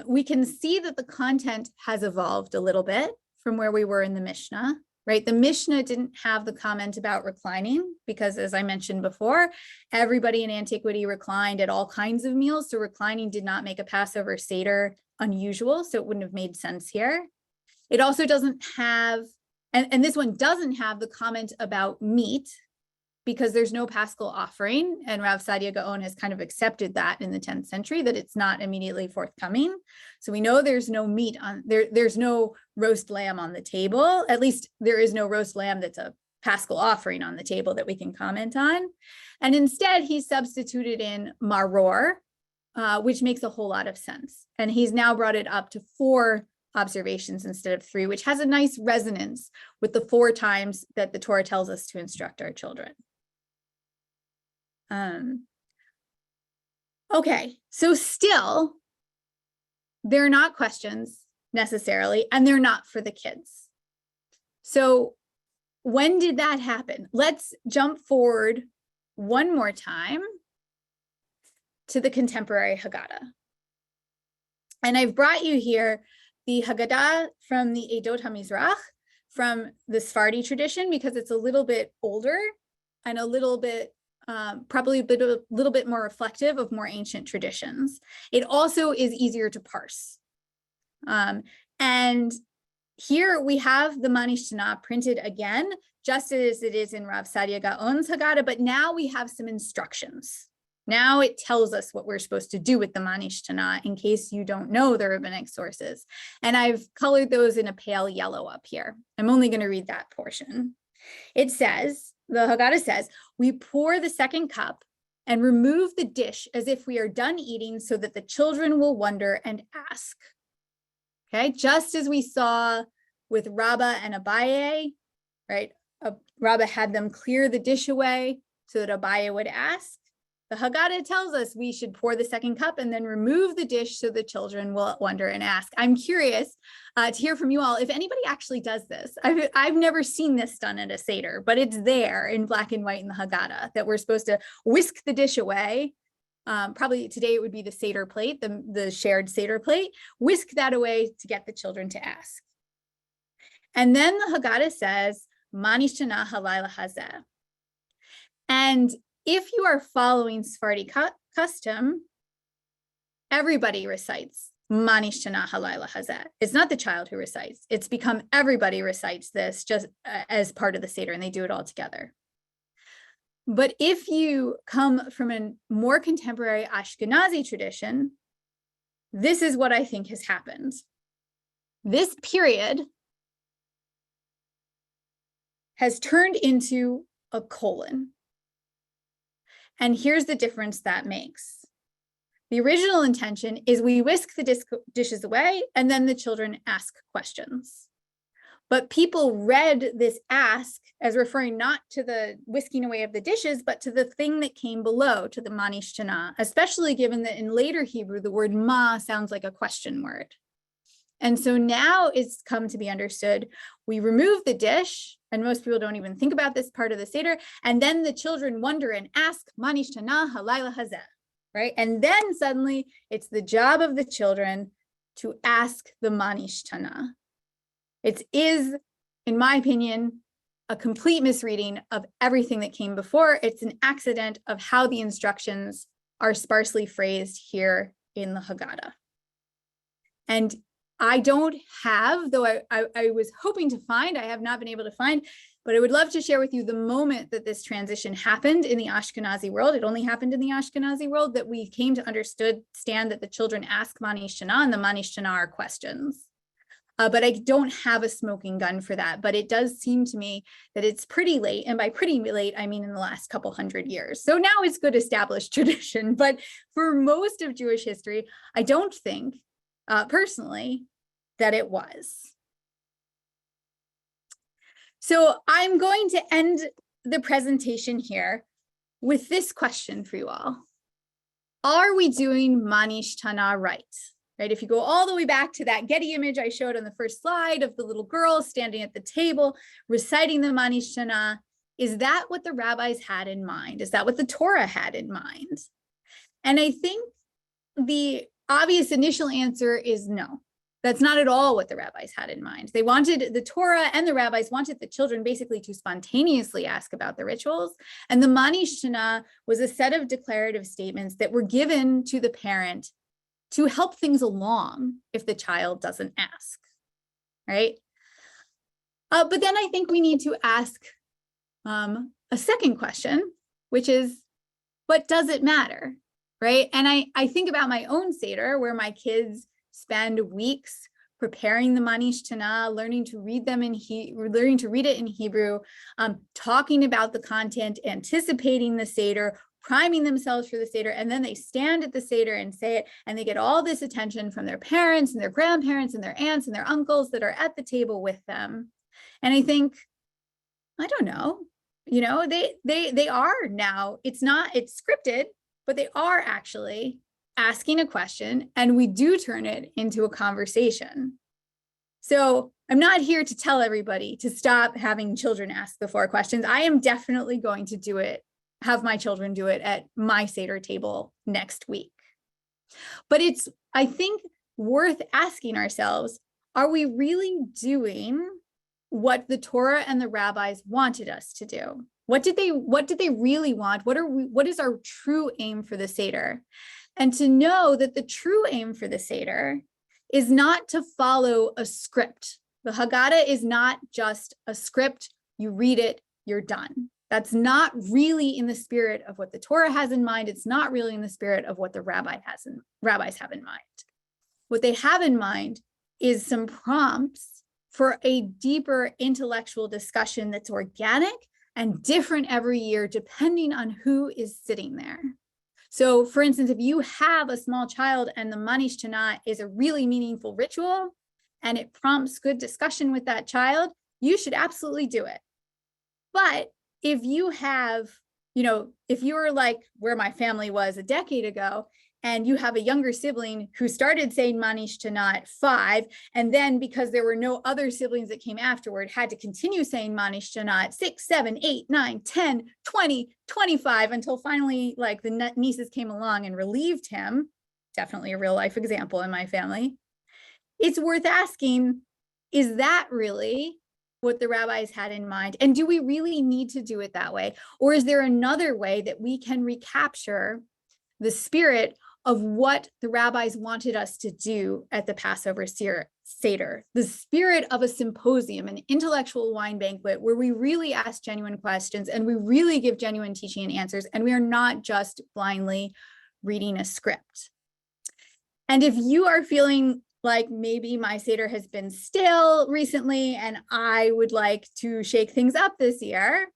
We can see that the content has evolved a little bit from where we were in the Mishnah, right? The Mishnah didn't have the comment about reclining because, as I mentioned before, everybody in antiquity reclined at all kinds of meals. So reclining did not make a Passover Seder unusual. So it wouldn't have made sense here. It also doesn't have and this one doesn't have the comment about meat, because there's no paschal offering, and Rav Sadia Gaon has kind of accepted that in the 10th century, that it's not immediately forthcoming. So we know there's no meat on there. There's no roast lamb on the table. At least there is no roast lamb that's a paschal offering on the table that we can comment on. And instead, he substituted in maror, which makes a whole lot of sense. And he's now brought it up to 4 observations instead of 3, which has a nice resonance with the 4 times that the Torah tells us to instruct our children. Okay, so still, they're not questions necessarily, and they're not for the kids. So when did that happen? Let's jump forward one more time to the contemporary Haggadah. And I've brought you here the Haggadah from the Edot HaMizrach, from the Sephardi tradition, because it's a little bit older and a little bit probably a little bit more reflective of more ancient traditions. It also is easier to parse. And here we have the Manish Khanna printed again, just as it is in Rav Sadia Gaon's Haggadah, but now we have some instructions. Now it tells us what we're supposed to do with the Manish Khanna, in case you don't know the rabbinic sources. And I've colored those in a pale yellow up here. I'm only going to read that portion. It says, the Haggadah says, we pour the second cup and remove the dish as if we are done eating, so that the children will wonder and ask. Okay, just as we saw with Rabbah and Abaye, right? Rabbah had them clear the dish away so that Abaye would ask. The Haggadah tells us we should pour the second cup and then remove the dish so the children will wonder and ask. I'm curious to hear from you all if anybody actually does this. I've never seen this done at a seder, but it's there in black and white in the Haggadah, that we're supposed to whisk the dish away. Probably today it would be the seder plate, the shared seder plate. Whisk that away to get the children to ask. And then the Haggadah says, Manish Khanna halayla hazeh. And if you are following Sephardi custom, everybody recites Manish Khanna halayla hazeh. It's not the child who recites. It's become everybody recites this just as part of the Seder, and they do it all together. But if you come from a more contemporary Ashkenazi tradition, this is what I think has happened. This period has turned into a colon. And here's the difference that makes. The original intention is we whisk the dishes away and then the children ask questions. But people read this ask as referring not to the whisking away of the dishes, but to the thing that came below, to the Manish Khanna, especially given that in later Hebrew, the word ma sounds like a question word. And so now it's come to be understood, we remove the dish, and most people don't even think about this part of the Seder, and then the children wonder and ask, Manish Khanna halayla hazeh, right? And then suddenly it's the job of the children to ask the Manish Khanna. It is, in my opinion, a complete misreading of everything that came before. It's an accident of how the instructions are sparsely phrased here in the Haggadah. And I don't have, though I was hoping to find, I have not been able to find, but I would love to share with you the moment that this transition happened in the Ashkenazi world. It only happened in the Ashkenazi world, that we came to understand that the children ask Manish Khanna, and the Manish Khanna are questions. But I don't have a smoking gun for that. But it does seem to me that it's pretty late. And by pretty late, I mean in the last couple hundred years. So now it's good established tradition. But for most of Jewish history, I don't think, personally, that it was. So I'm going to end the presentation here with this question for you all. Are we doing Manish Khanna right? Right? If you go all the way back to that Getty image I showed on the first slide of the little girl standing at the table, reciting the Manish Khanna, is that what the rabbis had in mind? Is that what the Torah had in mind? And I think the obvious initial answer is no. That's not at all what the rabbis had in mind. They wanted, the Torah and the rabbis wanted the children basically to spontaneously ask about the rituals. And the Manish Khanna was a set of declarative statements that were given to the parent to help things along if the child doesn't ask, right? But then I think we need to ask a second question, which is, but does it matter, right? And I think about my own seder, where my kids spend weeks preparing the Manish Khanna, learning to read it in Hebrew, talking about the content, anticipating the seder, priming themselves for the seder, and then they stand at the seder and say it, and they get all this attention from their parents and their grandparents and their aunts and their uncles that are at the table with them. And I think, I don't know, they are now, it's scripted, but they are actually asking a question, and we do turn it into a conversation. So I'm not here to tell everybody to stop having children ask the 4 questions. I am definitely going to do it, have my children do it at my seder table next week. But it's, I think, worth asking ourselves, are we really doing what the Torah and the rabbis wanted us to do? What did they really want? What is our true aim for the seder? And to know that the true aim for the seder is not to follow a script. The Haggadah is not just a script. You read it, you're done. That's not really in the spirit of what the Torah has in mind. It's not really in the spirit of what the rabbis have in mind. What they have in mind is some prompts for a deeper intellectual discussion that's organic and different every year, depending on who is sitting there. So for instance, if you have a small child and the Manish Khanna is a really meaningful ritual and it prompts good discussion with that child, you should absolutely do it. But if you have, if you're like where my family was a decade ago, and you have a younger sibling who started saying Manish Khanna at 5, and then because there were no other siblings that came afterward, had to continue saying Manish Khanna at 6, 7, 8, 9, 10, 20, 25, until finally like the nieces came along and relieved him. Definitely a real life example in my family. It's worth asking, is that really what the rabbis had in mind? And do we really need to do it that way? Or is there another way that we can recapture the spirit of what the rabbis wanted us to do at the Passover Seder, the spirit of a symposium, an intellectual wine banquet, where we really ask genuine questions and we really give genuine teaching and answers, and we are not just blindly reading a script. And if you are feeling like maybe my Seder has been stale recently and I would like to shake things up this year,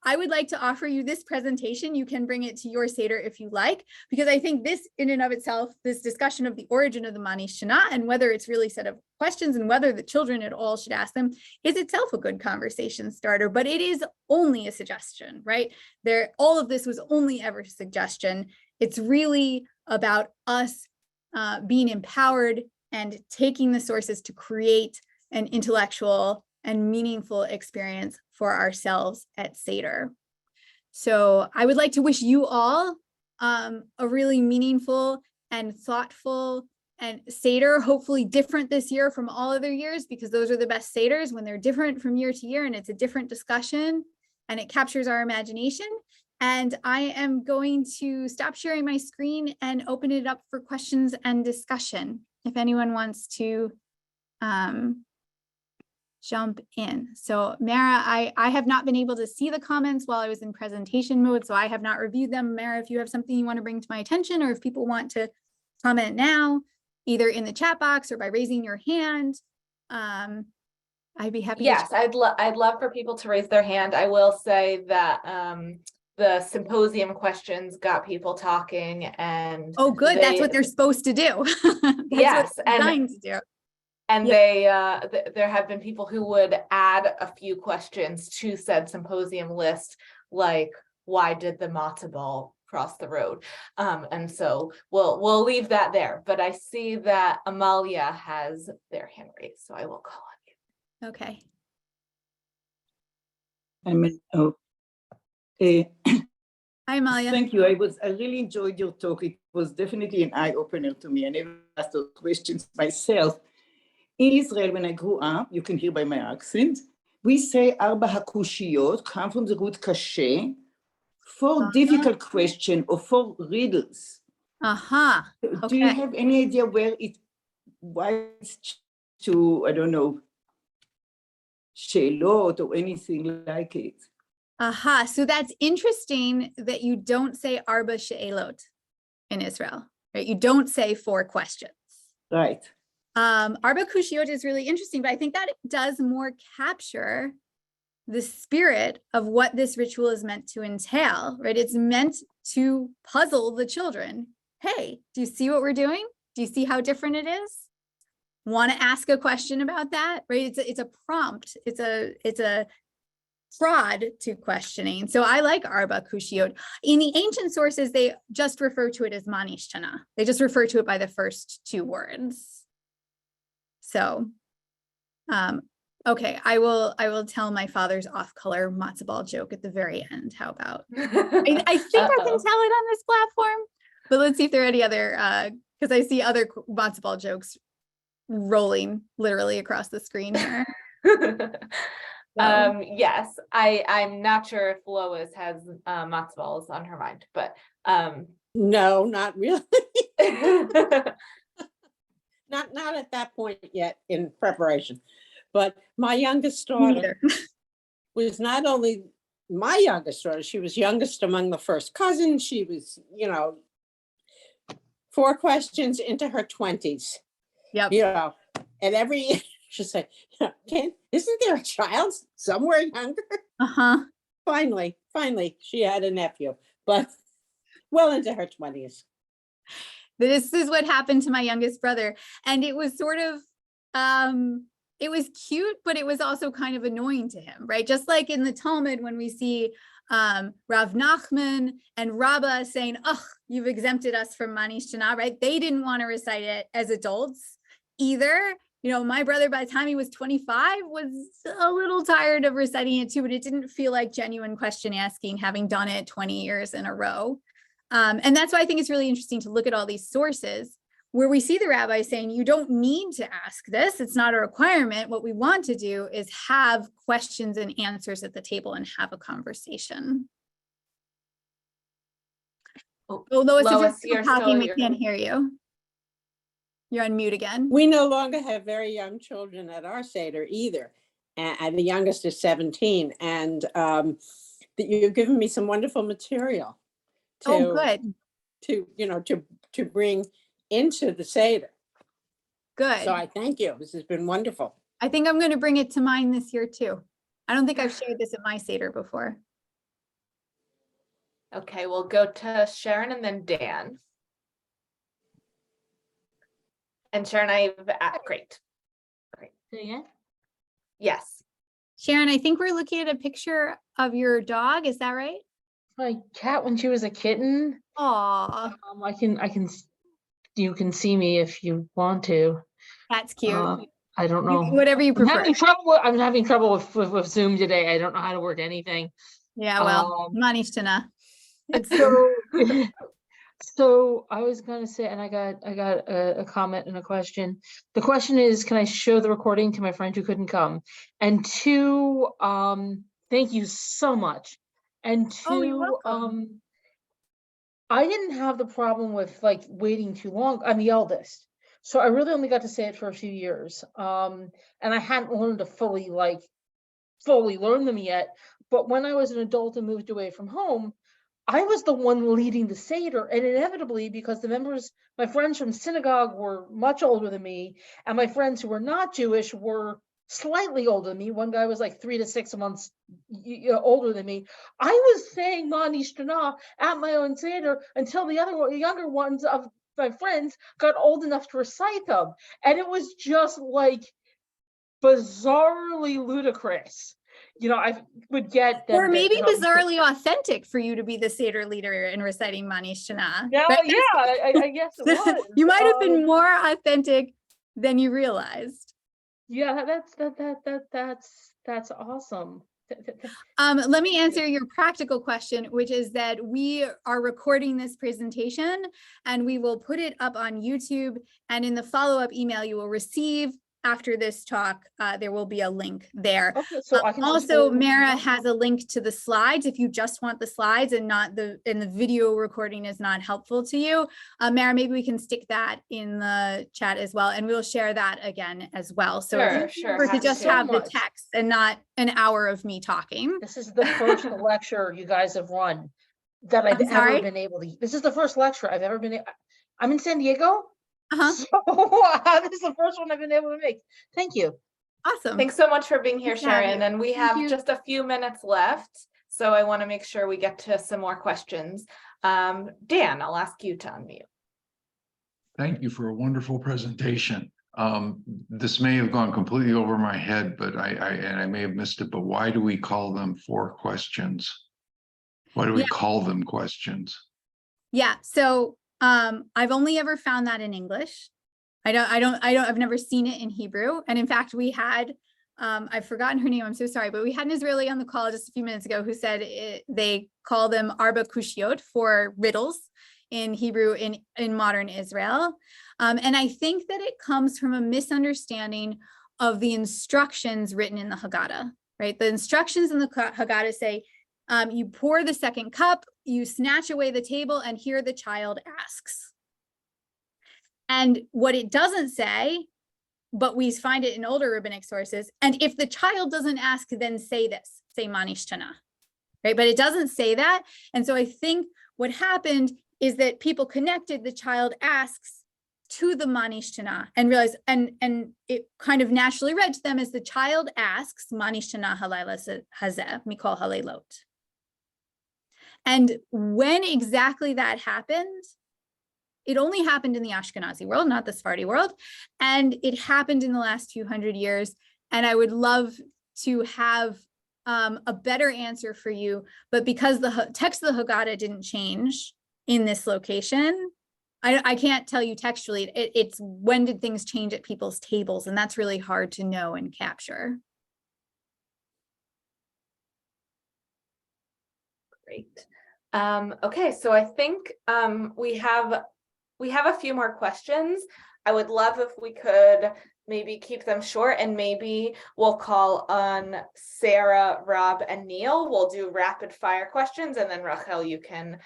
I would like to offer you this presentation. You can bring it to your Seder if you like, because I think this in and of itself, this discussion of the origin of the Manish Khanna and whether it's really a set of questions and whether the children at all should ask them is itself a good conversation starter, but it is only a suggestion, right? All of this was only ever a suggestion. It's really about us being empowered and taking the sources to create an intellectual and meaningful experience for ourselves at Seder. So I would like to wish you all a really meaningful and thoughtful and Seder, hopefully different this year from all other years, because those are the best Seders when they're different from year to year and it's a different discussion and it captures our imagination. And I am going to stop sharing my screen and open it up for questions and discussion. If anyone wants to jump in. So Mara, I have not been able to see the comments while I was in presentation mode, so I have not reviewed them. Mara, if you have something you want to bring to my attention, or if people want to comment now, either in the chat box or by raising your hand, I'd be happy. Yes, I'd love for people to raise their hand. I will say that the symposium questions got people talking, and oh, good. That's what they're supposed to do. Yes, what they're designed to do. And yep. There have been people who would add a few questions to said symposium list, like, why did the matzo ball cross the road? And so we'll leave that there. But I see that Amalia has their hand raised, so I will call on you. Okay. Hi, Amalia. Thank you. I really enjoyed your talk. It was definitely an eye-opener to me. I never asked those questions myself. In Israel, when I grew up, you can hear by my accent, we say Arba hakushiyot come from the root kashe, 4 difficult questions or 4 riddles. Okay. Do you have any idea why it's to, I don't know, she'elot or anything like it. Aha, so that's interesting that you don't say arba she'elot in Israel, right? You don't say 4 questions. Right. Arba kushiyot is really interesting, but I think that does more capture the spirit of what this ritual is meant to entail, right? It's meant to puzzle the children. Hey, do you see what we're doing? Do you see how different it is? Want to ask a question about that, right? It's a prompt. It's a prod to questioning. So I like arba kushiyot. In the ancient sources, they just refer to it as Manish Khanna. They just refer to it by the first 2 words. So, okay, I will tell my father's off-color matzo ball joke at the very end. How about? I think I can tell it on this platform, but let's see if there are any other, because I see other matzo ball jokes rolling literally across the screen here. Yes, I'm not sure if Lois has matzo balls on her mind, but no, not really. Not at that point yet in preparation. But my youngest daughter was not only my youngest daughter, she was youngest among the first cousins. She was, 4 questions into her 20s. Yep. And every year she'd say, isn't there a child somewhere younger? Uh-huh. Finally, she had a nephew, but well into her 20s. This is what happened to my youngest brother. And it was sort of, it was cute, but it was also kind of annoying to him, right? Just like in the Talmud, when we see Rav Nachman and Rabbah saying, oh, you've exempted us from Manish Khanna, right? They didn't want to recite it as adults either. My brother, by the time he was 25, was a little tired of reciting it too, but it didn't feel like genuine question asking, having done it 20 years in a row. And that's why I think it's really interesting to look at all these sources where we see the rabbi saying, you don't need to ask this. It's not a requirement. What we want to do is have questions and answers at the table and have a conversation. Lois, if you're talking, we can't hear you. You're on mute again. We no longer have very young children at our seder either. And the youngest is 17. And you've given me some wonderful material good. To bring into the seder. Good. So I thank you. This has been wonderful. I think I'm going to bring it to mine this year too. I don't think I've shared this at my seder before. Okay, we'll go to Sharon and then Dan. And Sharon, great. Yeah. Yes. Sharon, I think we're looking at a picture of your dog. Is that right? My cat when she was a kitten. Aw. You can see me if you want to. That's cute. I don't know. Whatever you prefer. I'm having trouble with Zoom today. I don't know how to work anything. Yeah, well, Manish Khanna. So I was gonna say, and I got a comment and a question. The question is, can I show the recording to my friend who couldn't come? And 2, thank you so much. And 2, you're welcome. I didn't have the problem with waiting too long. I'm the eldest, so I really only got to say it for a few years. And I hadn't learned to fully learn them yet. But when I was an adult and moved away from home, I was the one leading the seder, and inevitably, because my friends from synagogue were much older than me, and my friends who were not Jewish were slightly older than me. One guy was 3 to 6 months older than me. I was saying Manish Khanna at my own seder until the younger ones of my friends got old enough to recite them, and it was just bizarrely ludicrous. I would get that. Or maybe bizarrely authentic for you to be the seder leader in reciting Manish Khanna. Yeah, right? I guess it was. You might have been more authentic than you realized. Yeah, that's awesome. Let me answer your practical question, which is that we are recording this presentation and we will put it up on YouTube, and in the follow-up email you will receive after this talk, there will be a link there. Okay, so I can just Also, go- Mara has a link to the slides if you just want the slides and not the video recording is not helpful to you. Mara, maybe we can stick that in the chat as well, and we'll share that again as well. So Sure, to happy just to. have the much. text and not an hour of me talking. This is the first lecture you guys have run that I've I'm sorry? ever been able to. This is the first lecture I've ever been. I'm in San Diego, Uh-huh. so this is the first one I've been able to make. Thank you. Awesome. Thanks so much for being here, Good to have Sharon. you. And we Thank have you. just a few minutes left. So I want to make sure we get to some more questions. Dan, I'll ask you to unmute. Thank you for a wonderful presentation. This may have gone completely over my head, but I may have missed it, but why do we call them 4 questions? Why do we call them questions? Yeah, so I've only ever found that in English. I've never seen it in Hebrew. And in fact, we had, I've forgotten her name, I'm so sorry, but we had an Israeli on the call just a few minutes ago who said they call them arba kushiot, 4 riddles in Hebrew in modern Israel. And I think that it comes from a misunderstanding of the instructions written in the Haggadah, right? The instructions in the Haggadah say, you pour the second cup, you snatch away the table, and here the child asks. And what it doesn't say, but we find it in older rabbinic sources, and if the child doesn't ask, then say this, say Manish Khanna, right? But it doesn't say that. And so I think what happened is that people connected the child asks to the Manish Khanna and realized, and it kind of naturally read to them as the child asks, Manish Khanna halayla hazeh mikol halaylot. And when exactly that happened, it only happened in the Ashkenazi world, not the Sephardi world. And it happened in the last few hundred years. And I would love to have a better answer for you. But because the text of the Haggadah didn't change in this location, I can't tell you textually. It's when did things change at people's tables? And that's really hard to know and capture. Great. Okay, so I think we have a few more questions. I would love if we could maybe keep them short, and maybe we'll call on Sarah, Rob, and Neil. We'll do rapid fire questions, and then Rachel, you can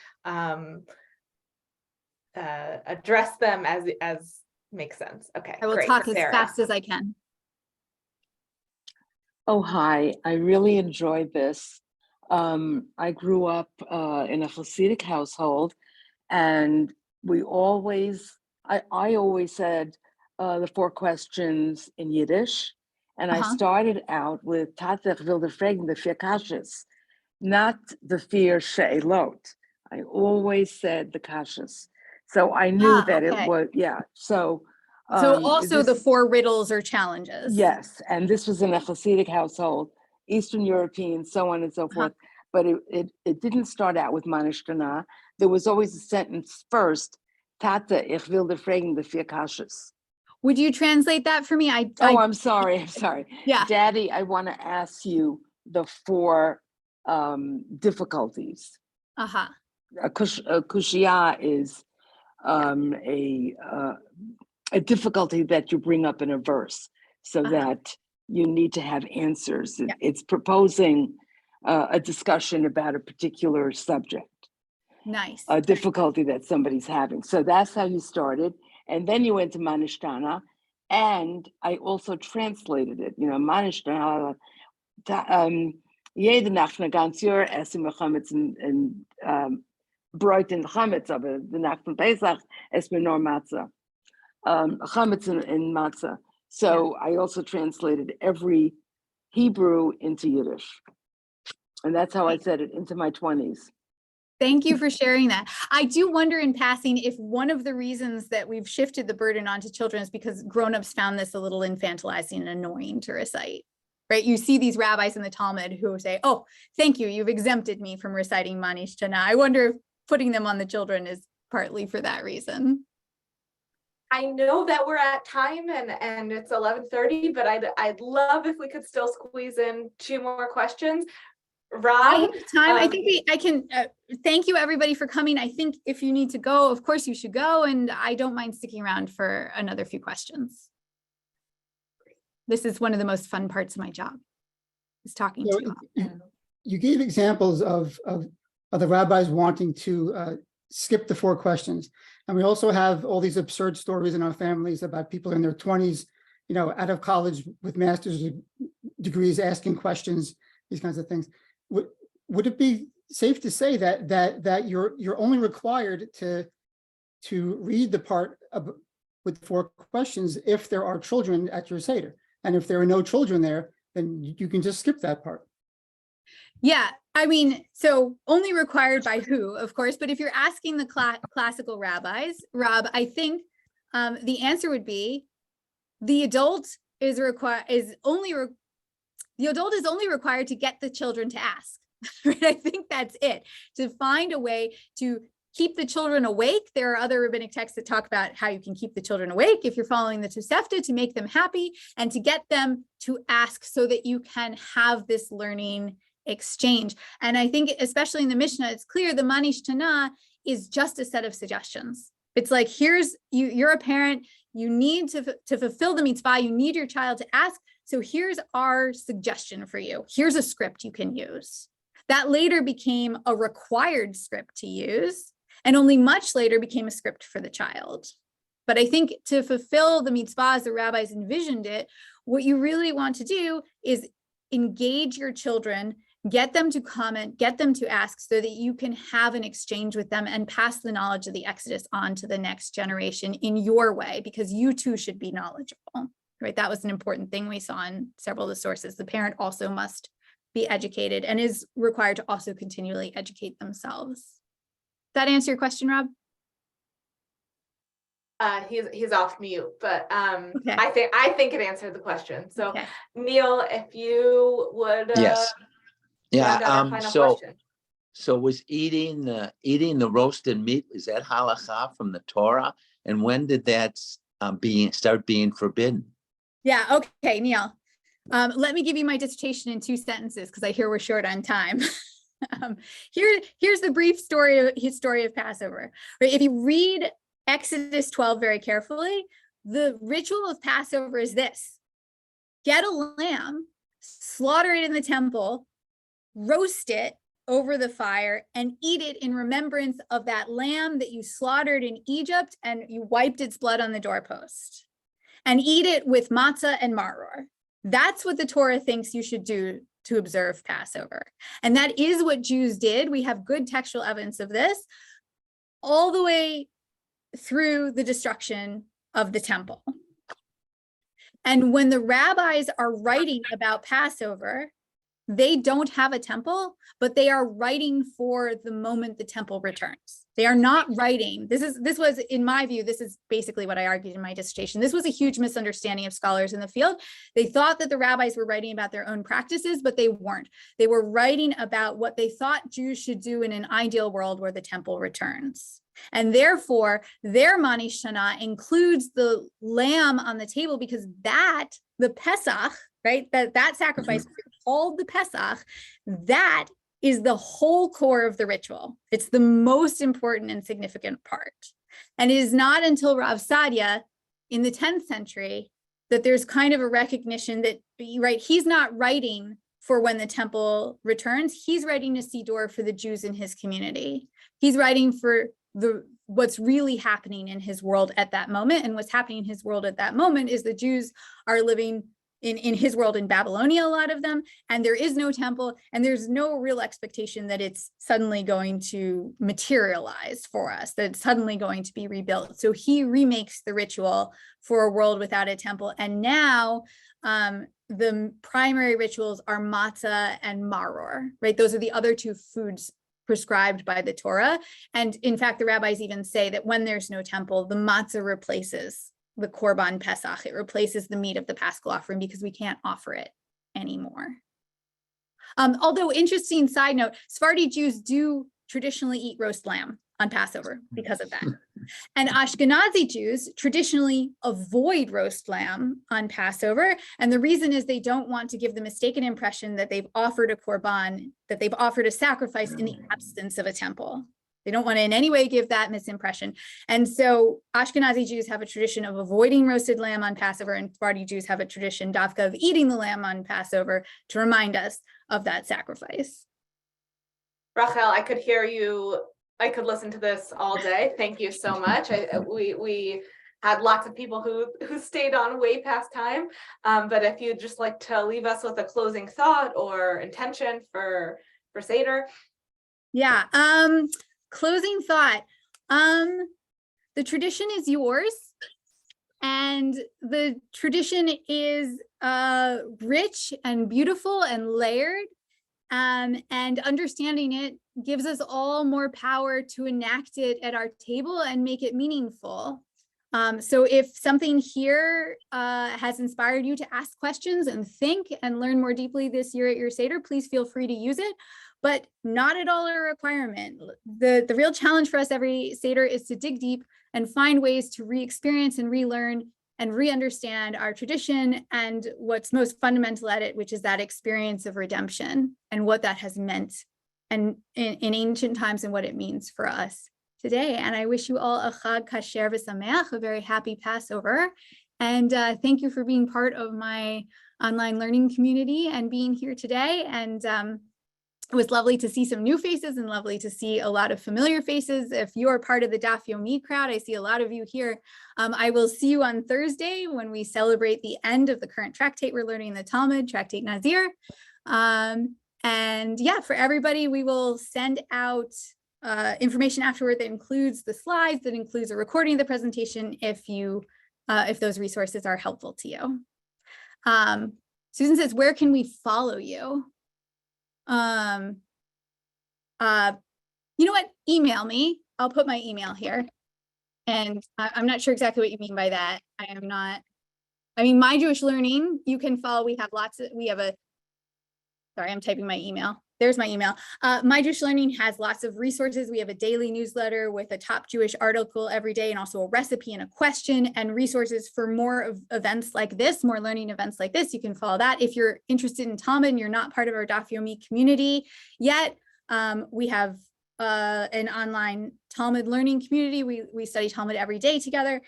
address them as makes sense. Okay, I will great. talk as Sarah. fast as I can. Oh, hi. I really enjoyed this. I grew up in a Hasidic household, and I always said the 4 questions in Yiddish, and I started out with Tatech wilde fragen, the 4 kashas, not the 4 she'elot. I always said the kashas. So I knew that it was, So also the 4 riddles or challenges. Yes, and this was in a Hasidic household, Eastern European, so on and so forth. But it didn't start out with Manish Khanna. There was always a sentence first, Tata, ich wilde fragen the 4 kashas. Would you translate that for me? I'm sorry. Yeah. Daddy, I want to ask you the 4 difficulties. A kushia is a difficulty that you bring up in a verse so that you need to have answers. It's proposing a discussion about a particular subject. Nice. A difficulty that somebody's having. So that's how you started. And then you went to Manish Khanna, and I also translated it. Manish Khanna, jede Nacht eine ganze Jahr essen wir Chametz in Brot in Chametz, aber the Nacht von Pesach essen wir nur matzah. Chametz in matzah. So I also translated every Hebrew into Yiddish. And that's how I said it into my 20s. Thank you for sharing that. I do wonder in passing if one of the reasons that we've shifted the burden onto children is because grownups found this a little infantilizing and annoying to recite, right? You see these rabbis in the Talmud who say, oh, thank you, you've exempted me from reciting Manish Khanna. I wonder if putting them on the children is partly for that reason. I know that we're at time and it's 11:30, but I'd love if we could still squeeze in 2 more questions. Rob, I have time. I think I can thank you everybody for coming. I think if you need to go, of course you should go, and I don't mind sticking around for another few questions. Great. This is one of the most fun parts of my job, is talking So to them. you gave examples of the rabbis wanting to skip the 4 questions. And we also have all these absurd stories in our families about people in their 20s, out of college with master's degrees, asking questions, these kinds of things. Would it be safe to say that you're only required to read the part with 4 questions if there are children at your seder? And if there are no children there, then you can just skip that part. Yeah, I mean, so only required by who, of course, but if you're asking the classical rabbis, Rob, I think the answer would be the adult is only required to get the children to ask. Right? I think that's it. To find a way to keep the children awake. There are other rabbinic texts that talk about how you can keep the children awake if you're following the Tosefta, to make them happy and to get them to ask so that you can have this learning exchange. And I think especially in the Mishnah, it's clear the Manish Khanna is just a set of suggestions. It's like, you're a parent, you need to fulfill the mitzvah, you need your child to ask. So here's our suggestion for you. Here's a script you can use. That later became a required script to use, and only much later became a script for the child. But I think to fulfill the mitzvah as the rabbis envisioned it, what you really want to do is engage your children, get them to comment, get them to ask, so that you can have an exchange with them and pass the knowledge of the Exodus on to the next generation in your way, because you too should be knowledgeable, right? That was an important thing we saw in several of the sources. The parent also must be educated and is required to also continually educate themselves. Does that answer your question, Rob? He's off mute, but Okay. I think it answered the question. So Okay. Neil, if you would Yes. round out our final question. So was eating the roasted meat, is that halakha from the Torah? And when did that start being forbidden? Yeah, okay, Neil. Let me give you my dissertation in 2 sentences, because I hear we're short on time. Here's the brief story of Passover. Right? If you read Exodus 12 very carefully, the ritual of Passover is this: get a lamb, slaughter it in the temple, roast it over the fire, and eat it in remembrance of that lamb that you slaughtered in Egypt and you wiped its blood on the doorpost. And eat it with matzah and maror. That's what the Torah thinks you should do to observe Passover. And that is what Jews did. We have good textual evidence of this all the way through the destruction of the temple. And when the rabbis are writing about Passover, they don't have a temple, but they are writing for the moment the temple returns. They are not writing. This was, in my view, this is basically what I argued in my dissertation. This was a huge misunderstanding of scholars in the field. They thought that the rabbis were writing about their own practices, but they weren't. They were writing about what they thought Jews should do in an ideal world where the temple returns. And therefore, their Manish Khanna includes the lamb on the table, because the Pesach, right, that sacrifice called the Pesach, that is the whole core of the ritual. It's the most important and significant part. And it is not until Rav Sadia in the 10th century that there's kind of a recognition that, right, he's not writing for when the temple returns. He's writing a seder for the Jews in his community. He's writing for what's really happening in his world at that moment. And what's happening in his world at that moment is the Jews are living in his world in Babylonia, a lot of them, and there is no temple, and there's no real expectation that it's suddenly going to materialize for us, that it's suddenly going to be rebuilt. So he remakes the ritual for a world without a temple. And now the primary rituals are matzah and maror, right? Those are the other 2 foods prescribed by the Torah. And in fact, the rabbis even say that when there's no temple, the matzah replaces the Korban Pesach. It replaces the meat of the Paschal offering, because we can't offer it anymore. Although, interesting side note, Sephardi Jews do traditionally eat roast lamb on Passover because of that. And Ashkenazi Jews traditionally avoid roast lamb on Passover. And the reason is they don't want to give the mistaken impression that they've offered a korban, that they've offered a sacrifice in the absence of a temple. They don't want to in any way give that misimpression. And so Ashkenazi Jews have a tradition of avoiding roasted lamb on Passover, and Sephardi Jews have a tradition, Dafka, of eating the lamb on Passover to remind us of that sacrifice. Rachel, I could hear you. I could listen to this all day. Thank you so much. We had lots of people who stayed on way past time. But if you'd just like to leave us with a closing thought or intention for Seder. Yeah. Closing thought. The tradition is yours, and the tradition is rich and beautiful and layered. And understanding it gives us all more power to enact it at our table and make it meaningful. So if something here has inspired you to ask questions and think and learn more deeply this year at your Seder, please feel free to use it, but not at all a requirement. The real challenge for us every Seder is to dig deep and find ways to re-experience and relearn and re-understand our tradition and what's most fundamental at it, which is that experience of redemption and what that has meant and in ancient times and what it means for us today. And I wish you all a Chag Kasher v'Sameach, a very happy Passover. And thank you for being part of my online learning community and being here today. And it was lovely to see some new faces and lovely to see a lot of familiar faces. If you are part of the Daf Yomi crowd, I see a lot of you here. I will see you on Thursday when we celebrate the end of the current tractate we're learning in the Talmud, Tractate Nazir. And yeah, for everybody, we will send out information afterward that includes the slides, that includes a recording of the presentation if those resources are helpful to you. Susan says, where can we follow you? You know what? Email me. I'll put my email here. And I'm not sure exactly what you mean by that. My Jewish Learning, you can follow. Sorry, I'm typing my email. There's my email. My Jewish Learning has lots of resources. We have a daily newsletter with a top Jewish article every day, and also a recipe and a question and resources for more of events like this, more learning events like this. You can follow that. If you're interested in Talmud and you're not part of our Daf Yomi community yet, we have an online Talmud learning community. We study Talmud every day together.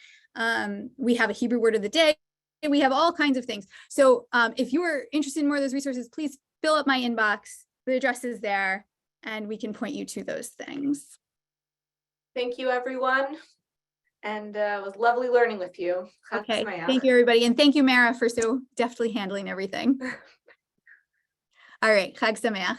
We have a Hebrew word of the day. We have all kinds of things. So if you're interested in more of those resources, please fill up my inbox. The address is there, and we can point you to those things. Thank you, everyone. And it was lovely learning with you. Okay, thank you, everybody. And thank you, Mara, for so deftly handling everything. All right, Chag Sameach.